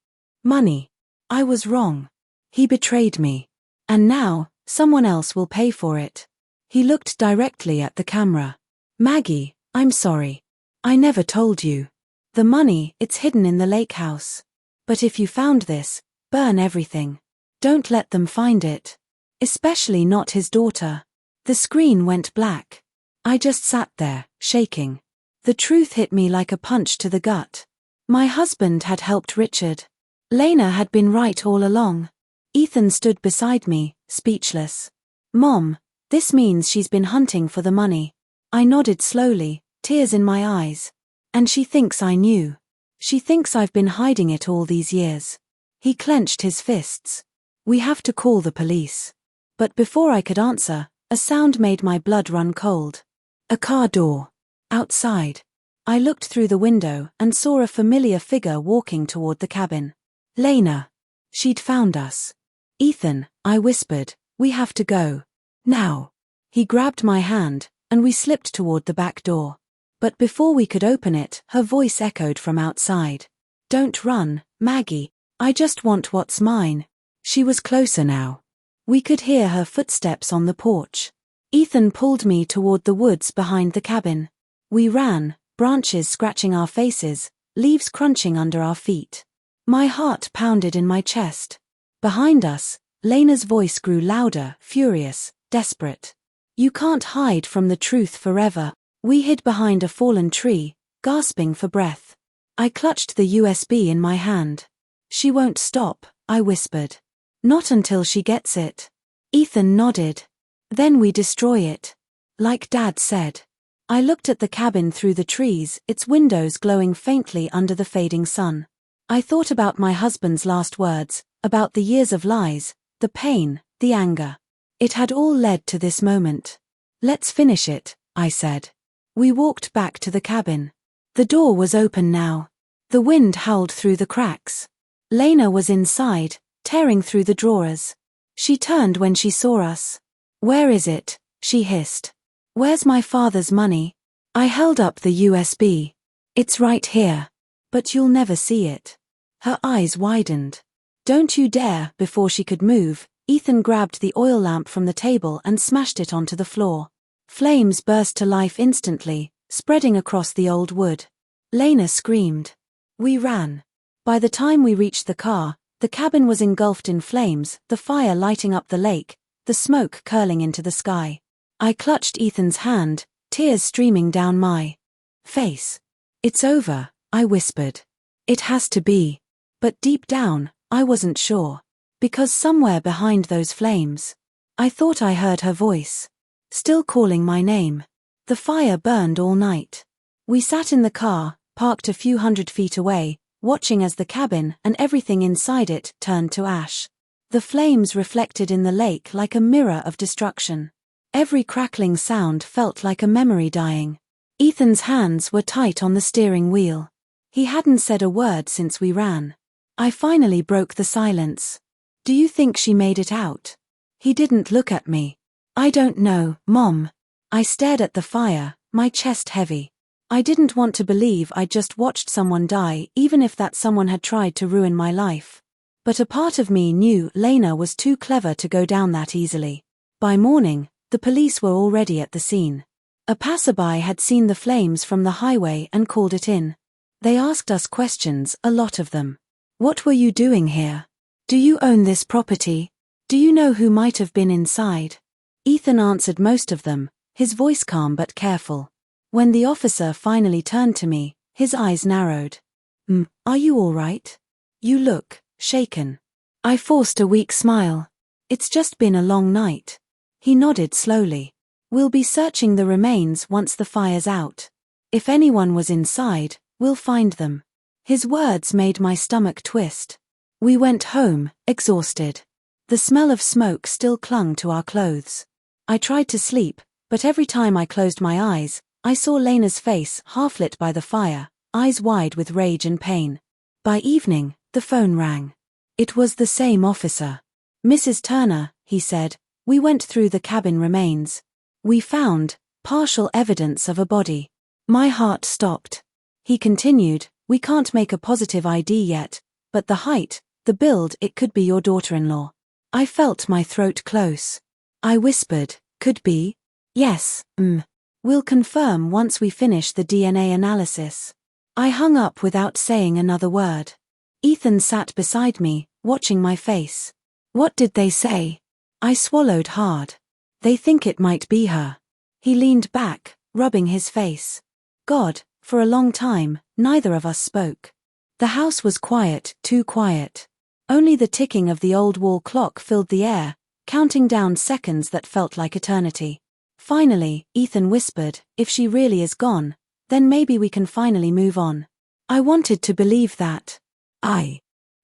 Speaker 1: money. I was wrong. He betrayed me. And now, someone else will pay for it." He looked directly at the camera. "Maggie, I'm sorry. I never told you. The money, it's hidden in the lake house. But if you found this, burn everything. Don't let them find it. Especially not his daughter." The screen went black. I just sat there, shaking. The truth hit me like a punch to the gut. My husband had helped Richard. Lena had been right all along. Ethan stood beside me, speechless. "Mom, this means she's been hunting for the money." I nodded slowly, tears in my eyes. "And she thinks I knew. She thinks I've been hiding it all these years." He clenched his fists. "We have to call the police." But before I could answer, a sound made my blood run cold. A car door. Outside. I looked through the window and saw a familiar figure walking toward the cabin. Lena. She'd found us. "Ethan," I whispered, "we have to go. Now." He grabbed my hand, and we slipped toward the back door. But before we could open it, her voice echoed from outside. "Don't run, Maggie. I just want what's mine." She was closer now. We could hear her footsteps on the porch. Ethan pulled me toward the woods behind the cabin. We ran, branches scratching our faces, leaves crunching under our feet. My heart pounded in my chest. Behind us, Lena's voice grew louder, furious, desperate. "You can't hide from the truth forever." We hid behind a fallen tree, gasping for breath. I clutched the USB in my hand. "She won't stop," I whispered. "Not until she gets it." Ethan nodded. "Then we destroy it. Like Dad said." I looked at the cabin through the trees, its windows glowing faintly under the fading sun. I thought about my husband's last words, about the years of lies, the pain, the anger. It had all led to this moment. "Let's finish it," I said. We walked back to the cabin. The door was open now. The wind howled through the cracks. Lena was inside, tearing through the drawers. She turned when she saw us. "Where is it?" she hissed. "Where's my father's money?" I held up the USB. "It's right here. But you'll never see it." Her eyes widened. "Don't you dare!" Before she could move, Ethan grabbed the oil lamp from the table and smashed it onto the floor. Flames burst to life instantly, spreading across the old wood. Lena screamed. We ran. By the time we reached the car, the cabin was engulfed in flames, the fire lighting up the lake, the smoke curling into the sky. I clutched Ethan's hand, tears streaming down my face. "It's over," I whispered. "It has to be." But deep down, I wasn't sure. Because somewhere behind those flames, I thought I heard her voice. Still calling my name. The fire burned all night. We sat in the car, parked a few hundred feet away, watching as the cabin and everything inside it turned to ash. The flames reflected in the lake like a mirror of destruction. Every crackling sound felt like a memory dying. Ethan's hands were tight on the steering wheel. He hadn't said a word since we ran. I finally broke the silence. "Do you think she made it out?" He didn't look at me. "I don't know, Mom." I stared at the fire, my chest heavy. I didn't want to believe I'd just watched someone die, even if that someone had tried to ruin my life. But a part of me knew Lena was too clever to go down that easily. By morning, the police were already at the scene. A passerby had seen the flames from the highway and called it in. They asked us questions, a lot of them. "What were you doing here? Do you own this property? Do you know who might have been inside?" Ethan answered most of them, his voice calm but careful. When the officer finally turned to me, his eyes narrowed. Are you all right? You look shaken." I forced a weak smile. "It's just been a long night." He nodded slowly. "We'll be searching the remains once the fire's out. If anyone was inside, we'll find them." His words made my stomach twist. We went home, exhausted. The smell of smoke still clung to our clothes. I tried to sleep, but every time I closed my eyes, I saw Lena's face half lit by the fire, eyes wide with rage and pain. By evening, the phone rang. It was the same officer. "Mrs. Turner," he said, "we went through the cabin remains. We found partial evidence of a body." My heart stopped. He continued, "We can't make a positive ID yet, but the height, the build, it could be your daughter-in-law." I felt my throat close. I whispered, "Could be?" "Yes, We'll confirm once we finish the DNA analysis." I hung up without saying another word. Ethan sat beside me, watching my face. "What did they say?" I swallowed hard. "They think it might be her." He leaned back, rubbing his face. God, for a long time, neither of us spoke. The house was quiet, too quiet. Only the ticking of the old wall clock filled the air, counting down seconds that felt like eternity. Finally, Ethan whispered, "If she really is gone, then maybe we can finally move on." I wanted to believe that. I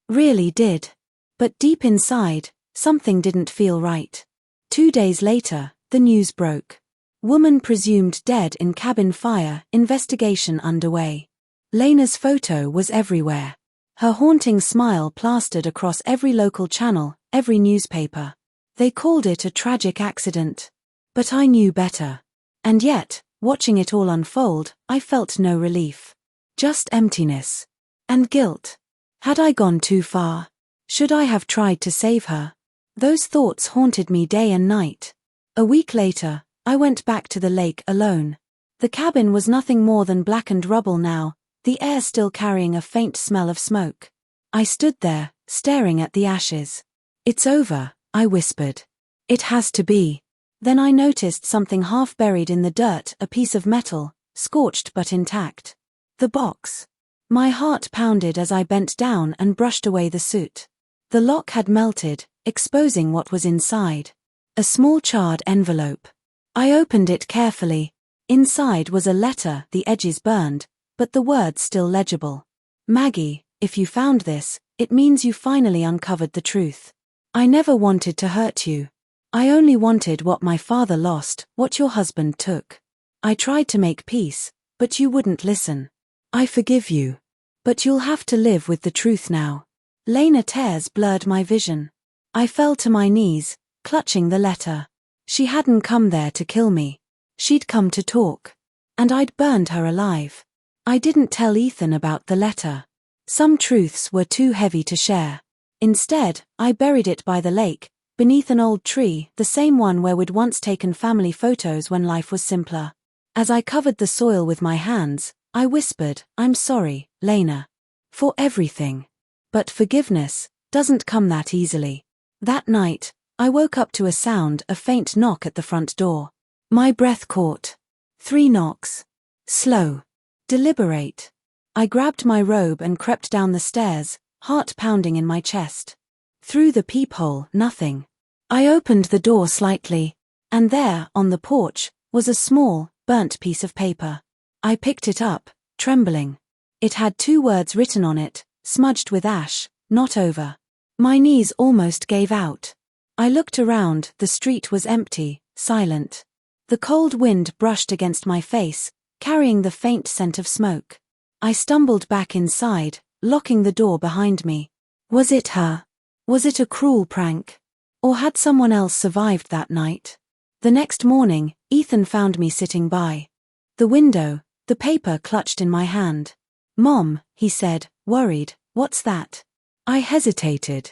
Speaker 1: really did. But deep inside, something didn't feel right. 2 days later, the news broke. Woman presumed dead in cabin fire, investigation underway. Lena's photo was everywhere. Her haunting smile plastered across every local channel, every newspaper. They called it a tragic accident. But I knew better. And yet, watching it all unfold, I felt no relief. Just emptiness. And guilt. Had I gone too far? Should I have tried to save her? Those thoughts haunted me day and night. A week later, I went back to the lake alone. The cabin was nothing more than blackened rubble now, the air still carrying a faint smell of smoke. I stood there, staring at the ashes. "It's over," I whispered. "It has to be." Then I noticed something half buried in the dirt, a piece of metal, scorched but intact. The box. My heart pounded as I bent down and brushed away the soot. The lock had melted, exposing what was inside. A small charred envelope. I opened it carefully. Inside was a letter, the edges burned, but the words still legible. "Maggie, if you found this, it means you finally uncovered the truth. I never wanted to hurt you. I only wanted what my father lost, what your husband took. I tried to make peace, but you wouldn't listen. I forgive you. But you'll have to live with the truth now. Lena tears blurred my vision. I fell to my knees, clutching the letter. She hadn't come there to kill me. She'd come to talk. And I'd burned her alive. I didn't tell Ethan about the letter. Some truths were too heavy to share. Instead, I buried it by the lake, beneath an old tree, the same one where we'd once taken family photos when life was simpler. As I covered the soil with my hands, I whispered, "I'm sorry, Lena. For everything. But forgiveness doesn't come that easily." That night, I woke up to a sound, a faint knock at the front door. My breath caught. 3 knocks. Slow. Deliberate. I grabbed my robe and crept down the stairs, heart pounding in my chest. Through the peephole, nothing. I opened the door slightly, and there, on the porch, was a small, burnt piece of paper. I picked it up, trembling. It had 2 words written on it, smudged with ash, "Not over." My knees almost gave out. I looked around, the street was empty, silent. The cold wind brushed against my face, carrying the faint scent of smoke. I stumbled back inside, locking the door behind me. Was it her? Was it a cruel prank? Or had someone else survived that night? The next morning, Ethan found me sitting by the window, the paper clutched in my hand. "Mom," he said, worried, "what's that?" I hesitated.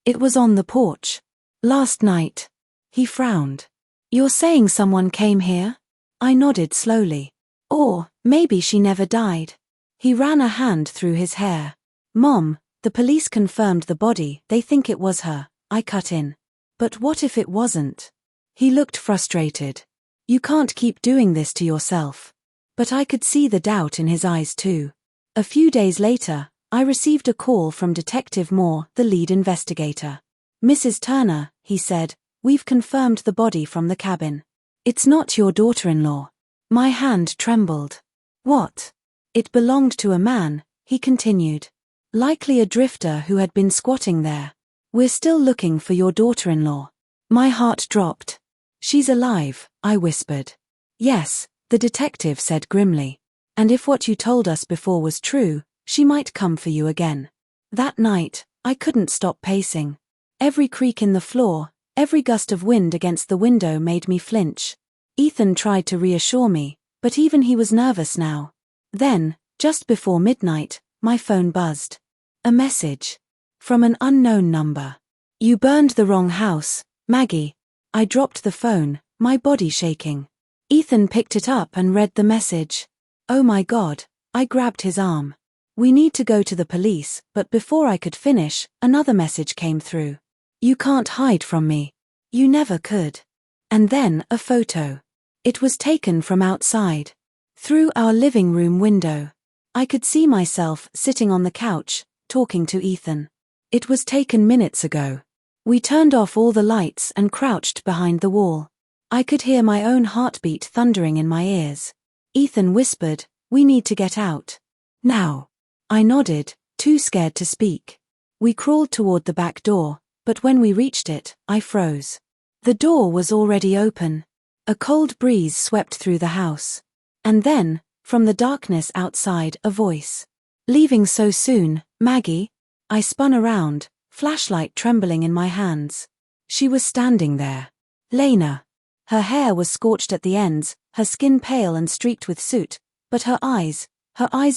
Speaker 1: "It was on the porch. Last night." He frowned. "You're saying someone came here?" I nodded slowly. "Or, maybe she never died." He ran a hand through his hair. "Mom, the police confirmed the body, they think it was her," I cut in. "But what if it wasn't?" He looked frustrated. "You can't keep doing this to yourself." But I could see the doubt in his eyes too. A few days later, I received a call from Detective Moore, the lead investigator. "Mrs. Turner," he said, "we've confirmed the body from the cabin. It's not your daughter-in-law." My hand trembled. "What?" "It belonged to a man," he continued. "Likely a drifter who had been squatting there. We're still looking for your daughter-in-law." My heart dropped. "She's alive," I whispered. "Yes," the detective said grimly. "And if what you told us before was true, she might come for you again." That night, I couldn't stop pacing. Every creak in the floor, every gust of wind against the window made me flinch. Ethan tried to reassure me, but even he was nervous now. Then, just before midnight, my phone buzzed. A message. From an unknown number. "You burned the wrong house, Maggie." I dropped the phone, my body shaking. Ethan picked it up and read the message. "Oh my God," I grabbed his arm. "We need to go to the police," but before I could finish, another message came through. "You can't hide from me. You never could." And then a photo. It was taken from outside. Through our living room window. I could see myself sitting on the couch, talking to Ethan. It was taken minutes ago. We turned off all the lights and crouched behind the wall. I could hear my own heartbeat thundering in my ears. Ethan whispered, "We need to get out. Now." I nodded, too scared to speak. We crawled toward the back door, but when we reached it, I froze. The door was already open. A cold breeze swept through the house. And then, from the darkness outside, a voice. "Leaving so soon, Maggie?" I spun around, flashlight trembling in my hands. She was standing there. Lena. Her hair was scorched at the ends, her skin pale and streaked with soot, but her eyes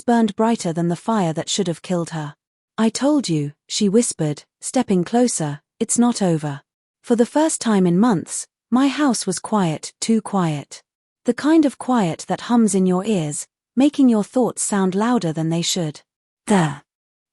Speaker 1: burned brighter than the fire that should have killed her. "I told you," she whispered, stepping closer, "it's not over." For the first time in months, my house was quiet, too quiet. The kind of quiet that hums in your ears, making your thoughts sound louder than they should. The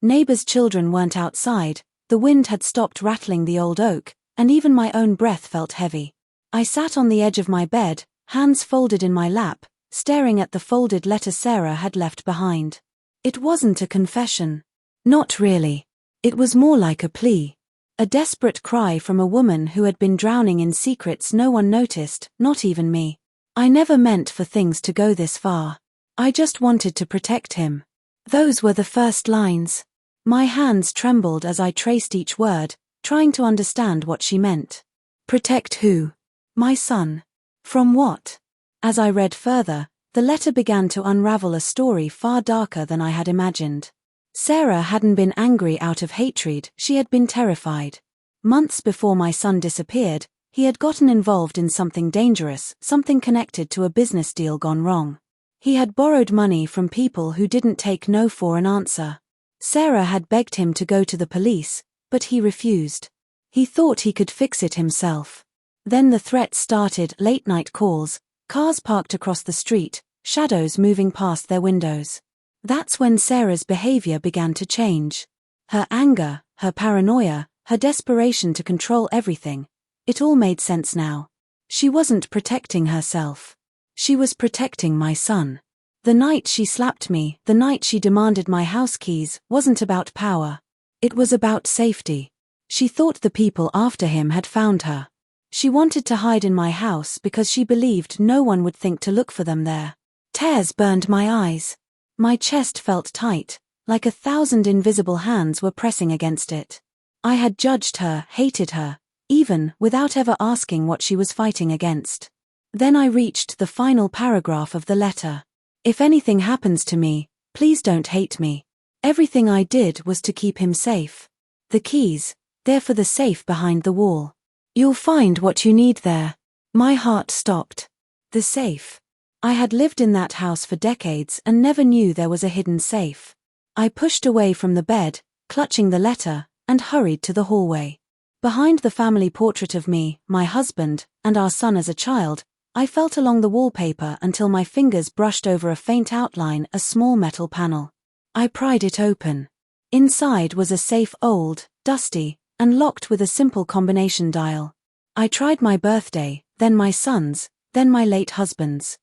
Speaker 1: neighbors' children weren't outside, the wind had stopped rattling the old oak, and even my own breath felt heavy. I sat on the edge of my bed, hands folded in my lap, staring at the folded letter Sarah had left behind. It wasn't a confession. Not really. It was more like a plea. A desperate cry from a woman who had been drowning in secrets no one noticed, not even me. I never meant for things to go this far. I just wanted to protect him. Those were the first lines. My hands trembled as I traced each word, trying to understand what she meant. Protect who? My son. From what? As I read further, the letter began to unravel a story far darker than I had imagined. Sarah hadn't been angry out of hatred, she had been terrified. Months before my son disappeared, he had gotten involved in something dangerous, something connected to a business deal gone wrong. He had borrowed money from people who didn't take no for an answer. Sarah had begged him to go to the police, but he refused. He thought he could fix it himself. Then the threats started, late-night calls, cars parked across the street, shadows moving past their windows. That's when Sarah's behavior began to change. Her anger, her paranoia, her desperation to control everything. It all made sense now. She wasn't protecting herself. She was protecting my son. The night she slapped me, the night she demanded my house keys, wasn't about power. It was about safety. She thought the people after him had found her. She wanted to hide in my house because she believed no one would think to look for them there. Tears burned my eyes. My chest felt tight, like 1,000 invisible hands were pressing against it. I had judged her, hated her, even without ever asking what she was fighting against. Then I reached the final paragraph of the letter. If anything happens to me, please don't hate me. Everything I did was to keep him safe. The keys, they're for the safe behind the wall. You'll find what you need there. My heart stopped. The safe. I had lived in that house for decades and never knew there was a hidden safe. I pushed away from the bed, clutching the letter, and hurried to the hallway. Behind the family portrait of me, my husband, and our son as a child, I felt along the wallpaper until my fingers brushed over a faint outline, a small metal panel. I pried it open. Inside was a safe, old, dusty, and locked with a simple combination dial. I tried my birthday, then my son's, then my late husband's.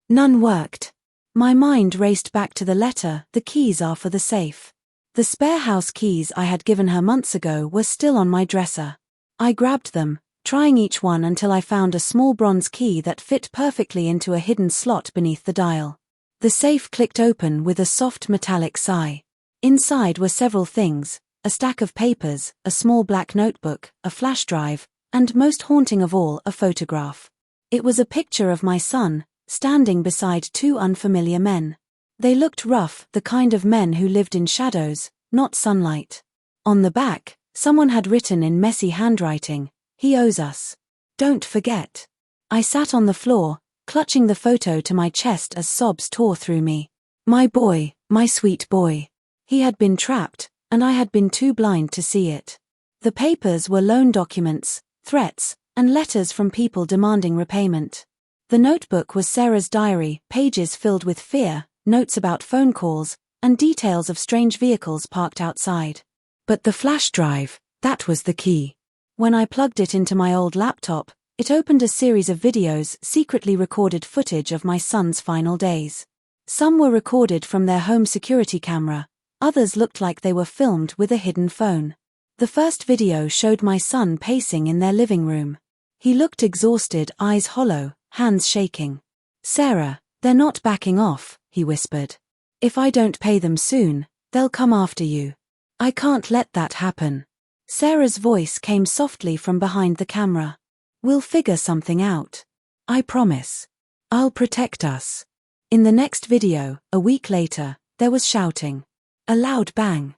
Speaker 1: None worked. My mind raced back to the letter. The keys are for the safe. The spare house keys I had given her months ago were still on my dresser. I grabbed them, trying each one until I found a small bronze key that fit perfectly into a hidden slot beneath the dial. The safe clicked open with a soft metallic sigh. Inside were several things: a stack of papers, a small black notebook, a flash drive, and most haunting of all, a photograph. It was a picture of my son, standing beside two unfamiliar men. They looked rough, the kind of men who lived in shadows, not sunlight. On the back, someone had written in messy handwriting, "He owes us. Don't forget." I sat on the floor, clutching the photo to my chest as sobs tore through me. My boy, my sweet boy. He had been trapped, and I had been too blind to see it. The papers were loan documents, threats, and letters from people demanding repayment. The notebook was Sarah's diary, pages filled with fear, notes about phone calls, and details of strange vehicles parked outside. But the flash drive, that was the key. When I plugged it into my old laptop, it opened a series of videos, secretly recorded footage of my son's final days. Some were recorded from their home security camera, others looked like they were filmed with a hidden phone. The first video showed my son pacing in their living room. He looked exhausted, eyes hollow, hands shaking. "Sarah, they're not backing off," he whispered. "If I don't pay them soon, they'll come after you. I can't let that happen." Sarah's voice came softly from behind the camera. "We'll figure something out. I promise. I'll protect us." In the next video, a week later, there was shouting. A loud bang.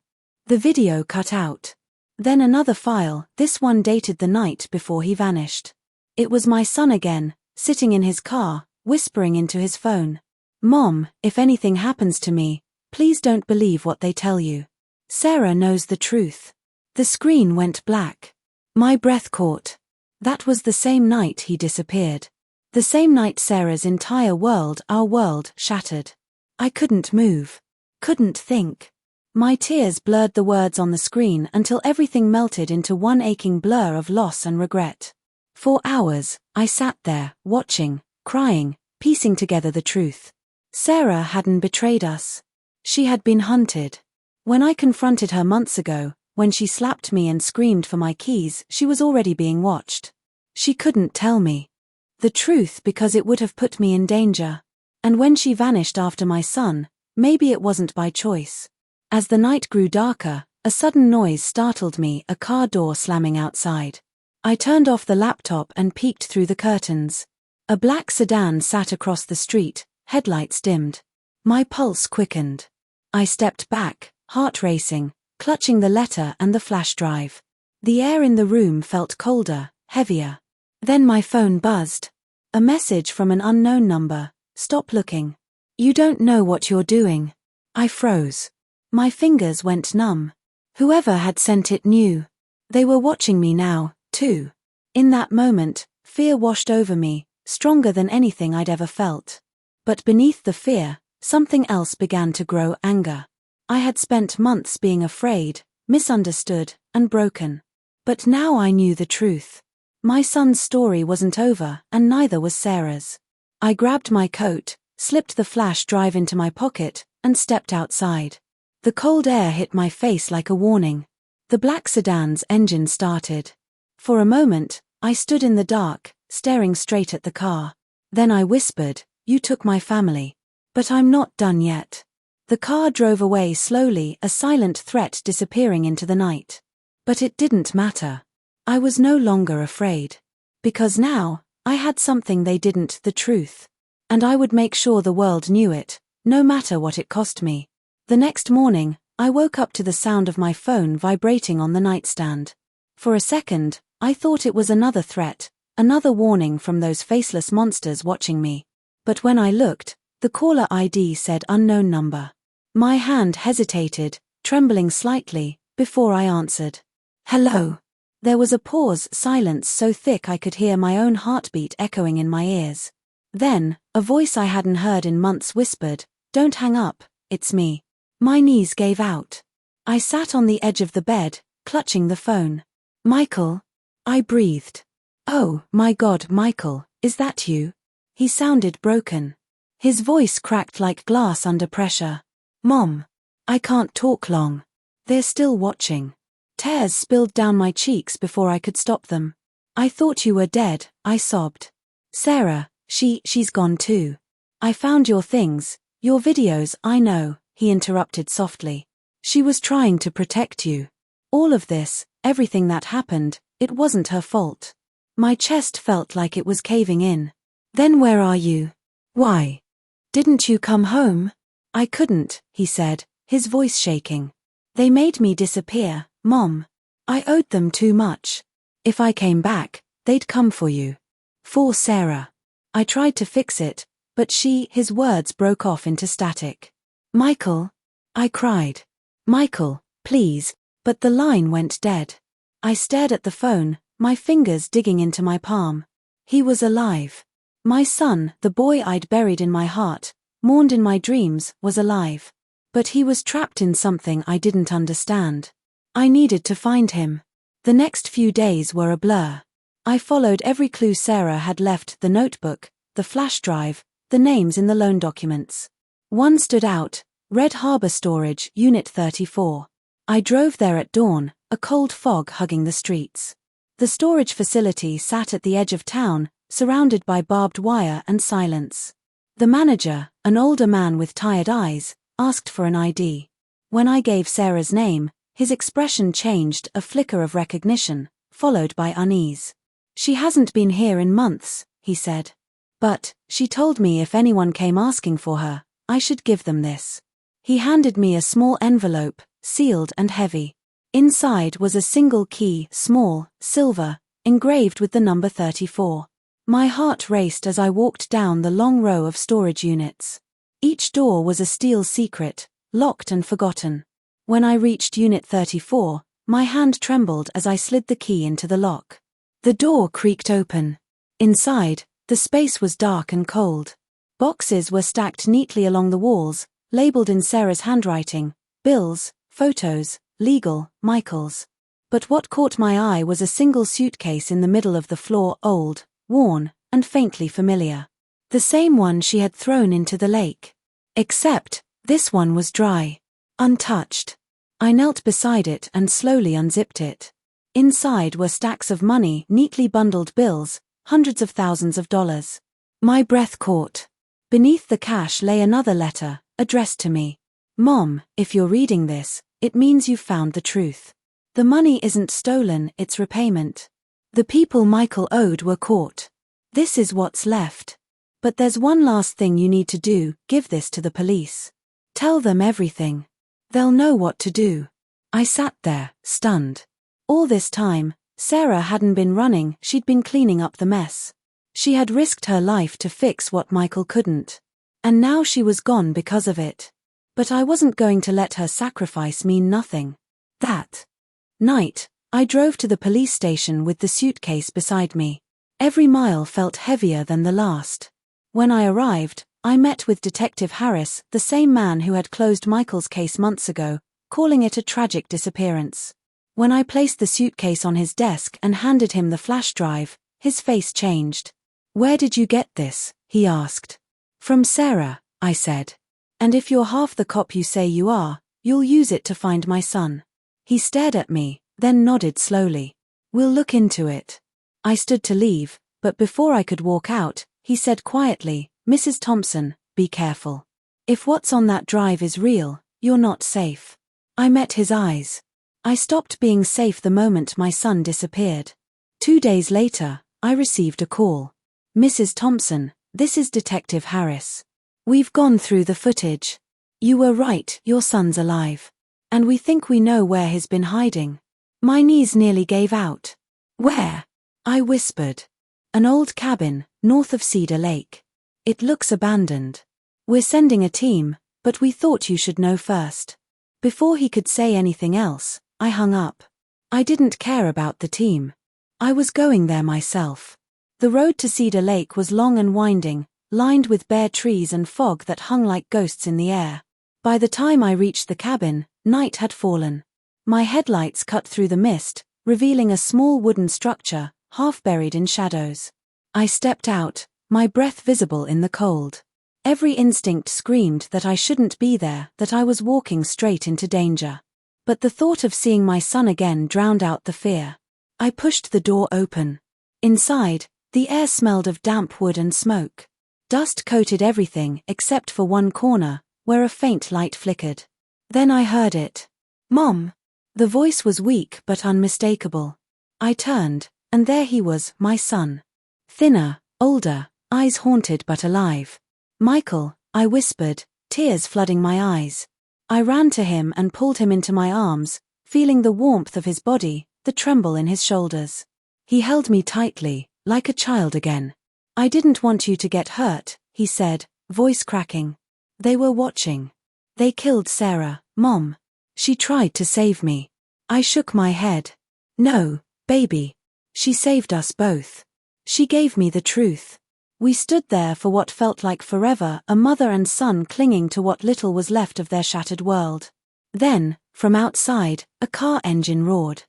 Speaker 1: The video cut out. Then another file, this one dated the night before he vanished. It was my son again, sitting in his car, whispering into his phone. "Mom, if anything happens to me, please don't believe what they tell you. Sarah knows the truth." The screen went black. My breath caught. That was the same night he disappeared. The same night Sarah's entire world, our world, shattered. I couldn't move. Couldn't think. My tears blurred the words on the screen until everything melted into one aching blur of loss and regret. For hours, I sat there, watching, crying, piecing together the truth. Sarah hadn't betrayed us. She had been hunted. When I confronted her months ago, when she slapped me and screamed for my keys, she was already being watched. She couldn't tell me the truth because it would have put me in danger. And when she vanished after my son, maybe it wasn't by choice. As the night grew darker, a sudden noise startled me, a car door slamming outside. I turned off the laptop and peeked through the curtains. A black sedan sat across the street, headlights dimmed. My pulse quickened. I stepped back, heart racing, clutching the letter and the flash drive. The air in the room felt colder, heavier. Then my phone buzzed. A message from an unknown number. Stop looking. You don't know what you're doing. I froze. My fingers went numb. Whoever had sent it knew. They were watching me now, too. In that moment, fear washed over me, stronger than anything I'd ever felt. But beneath the fear, something else began to grow: anger. I had spent months being afraid, misunderstood, and broken. But now I knew the truth. My son's story wasn't over, and neither was Sarah's. I grabbed my coat, slipped the flash drive into my pocket, and stepped outside. The cold air hit my face like a warning. The black sedan's engine started. For a moment, I stood in the dark, staring straight at the car. Then I whispered, "You took my family. But I'm not done yet." The car drove away slowly, a silent threat disappearing into the night. But it didn't matter. I was no longer afraid. Because now, I had something they didn't: the truth. And I would make sure the world knew it, no matter what it cost me. The next morning, I woke up to the sound of my phone vibrating on the nightstand. For a second, I thought it was another threat, another warning from those faceless monsters watching me. But when I looked, the caller ID said unknown number. My hand hesitated, trembling slightly, before I answered. "Hello." There was a pause, silence so thick I could hear my own heartbeat echoing in my ears. Then, a voice I hadn't heard in months whispered, "Don't hang up, it's me." My knees gave out. I sat on the edge of the bed, clutching the phone. "Michael?" I breathed. "Oh, my God, Michael, is that you?" He sounded broken. His voice cracked like glass under pressure. "Mom. I can't talk long. They're still watching." Tears spilled down my cheeks before I could stop them. "I thought you were dead," I sobbed. "Sarah, she's gone too. I found your things, your videos." "I know," he interrupted softly. "She was trying to protect you. All of this, everything that happened, it wasn't her fault." My chest felt like it was caving in. "Then where are you? Why? Didn't you come home?" "I couldn't," he said, his voice shaking. "They made me disappear, Mom. I owed them too much. If I came back, they'd come for you. For Sarah." I tried to fix it, but his words broke off into static. "Michael?" I cried. "Michael, please." But the line went dead. I stared at the phone, my fingers digging into my palm. He was alive. My son, the boy I'd buried in my heart, mourned in my dreams, was alive. But he was trapped in something I didn't understand. I needed to find him. The next few days were a blur. I followed every clue Sarah had left: the notebook, the flash drive, the names in the loan documents. One stood out: Red Harbor Storage, Unit 34. I drove there at dawn, a cold fog hugging the streets. The storage facility sat at the edge of town, surrounded by barbed wire and silence. The manager, an older man with tired eyes, asked for an ID. When I gave Sarah's name, his expression changed, a flicker of recognition, followed by unease. "She hasn't been here in months," he said. "But, she told me if anyone came asking for her, I should give them this." He handed me a small envelope, sealed and heavy. Inside was a single key, small, silver, engraved with the number 34. My heart raced as I walked down the long row of storage units. Each door was a steel secret, locked and forgotten. When I reached Unit 34, my hand trembled as I slid the key into the lock. The door creaked open. Inside, the space was dark and cold. Boxes were stacked neatly along the walls, labeled in Sarah's handwriting: bills, photos, legal, Michael's. But what caught my eye was a single suitcase in the middle of the floor, old, worn, and faintly familiar. The same one she had thrown into the lake. Except, this one was dry. Untouched. I knelt beside it and slowly unzipped it. Inside were stacks of money, neatly bundled bills, hundreds of thousands of dollars. My breath caught. Beneath the cash lay another letter, addressed to me. "Mom, if you're reading this, it means you've found the truth. The money isn't stolen, it's repayment. The people Michael owed were caught. This is what's left. But there's one last thing you need to do: give this to the police. Tell them everything. They'll know what to do. I sat there, stunned. All this time, Sarah hadn't been running, she'd been cleaning up the mess. She had risked her life to fix what Michael couldn't. And now she was gone because of it. But I wasn't going to let her sacrifice mean nothing. That night, I drove to the police station with the suitcase beside me. Every mile felt heavier than the last. When I arrived, I met with Detective Harris, the same man who had closed Michael's case months ago, calling it a tragic disappearance. When I placed the suitcase on his desk and handed him the flash drive, his face changed. "Where did you get this?" he asked. "From Sarah," I said. "And if you're half the cop you say you are, you'll use it to find my son." He stared at me, then nodded slowly. "We'll look into it." I stood to leave, but before I could walk out, he said quietly, "Mrs. Thompson, be careful. If what's on that drive is real, you're not safe." I met his eyes. I stopped being safe the moment my son disappeared. 2 days later, I received a call. "Mrs. Thompson, this is Detective Harris. We've gone through the footage. You were right, your son's alive. And we think we know where he's been hiding." My knees nearly gave out. "Where?" I whispered. "An old cabin, north of Cedar Lake. It looks abandoned. We're sending a team, but we thought you should know first." Before he could say anything else, I hung up. I didn't care about the team. I was going there myself. The road to Cedar Lake was long and winding, lined with bare trees and fog that hung like ghosts in the air. By the time I reached the cabin, night had fallen. My headlights cut through the mist, revealing a small wooden structure, half buried in shadows. I stepped out, my breath visible in the cold. Every instinct screamed that I shouldn't be there, that I was walking straight into danger. But the thought of seeing my son again drowned out the fear. I pushed the door open. Inside, the air smelled of damp wood and smoke. Dust coated everything except for one corner, where a faint light flickered. Then I heard it. "Mom!" The voice was weak but unmistakable. I turned, and there he was, my son. Thinner, older, eyes haunted but alive. "Michael," I whispered, tears flooding my eyes. I ran to him and pulled him into my arms, feeling the warmth of his body, the tremble in his shoulders. He held me tightly, like a child again. "I didn't want you to get hurt," he said, voice cracking. "They were watching. They killed Sarah, Mom. She tried to save me." I shook my head. "No, baby. She saved us both. She gave me the truth." We stood there for what felt like forever, a mother and son clinging to what little was left of their shattered world. Then, from outside, a car engine roared.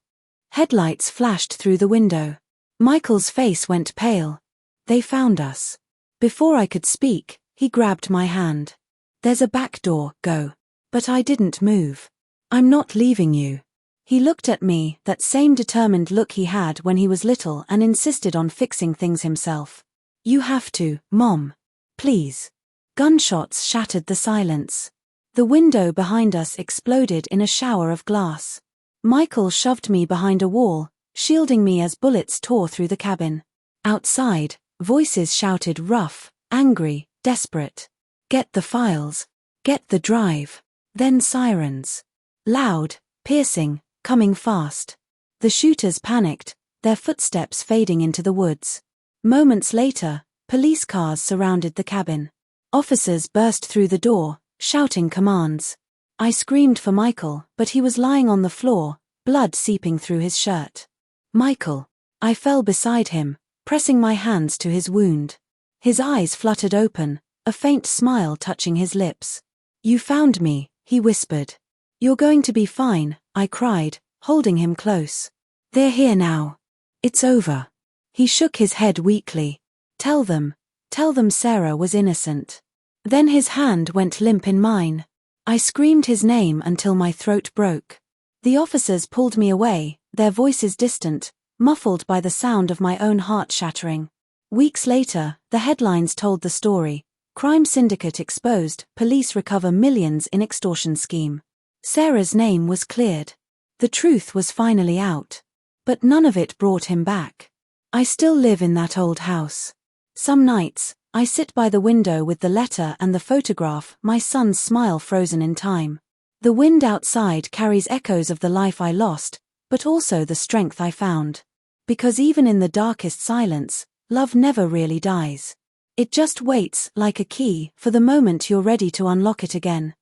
Speaker 1: Headlights flashed through the window. Michael's face went pale. "They found us." Before I could speak, he grabbed my hand. "There's a back door, go." But I didn't move. "I'm not leaving you." He looked at me, that same determined look he had when he was little, and insisted on fixing things himself. "You have to, Mom. Please." Gunshots shattered the silence. The window behind us exploded in a shower of glass. Michael shoved me behind a wall, shielding me as bullets tore through the cabin. Outside, voices shouted rough, angry, desperate. "Get the files. Get the drive." Then sirens. Loud, piercing, coming fast. The shooters panicked, their footsteps fading into the woods. Moments later, police cars surrounded the cabin. Officers burst through the door, shouting commands. I screamed for Michael, but he was lying on the floor, blood seeping through his shirt. "Michael." I fell beside him, pressing my hands to his wound. His eyes fluttered open, a faint smile touching his lips. "You found me," he whispered. "You're going to be fine," I cried, holding him close. "They're here now. It's over." He shook his head weakly. Tell them Sarah was innocent." Then his hand went limp in mine. I screamed his name until my throat broke. The officers pulled me away, their voices distant, muffled by the sound of my own heart shattering. Weeks later, the headlines told the story. Crime syndicate exposed, police recover millions in extortion scheme. Sarah's name was cleared. The truth was finally out. But none of it brought him back. I still live in that old house. Some nights, I sit by the window with the letter and the photograph, my son's smile frozen in time. The wind outside carries echoes of the life I lost, but also the strength I found. Because even in the darkest silence, love never really dies. It just waits, like a key, for the moment you're ready to unlock it again.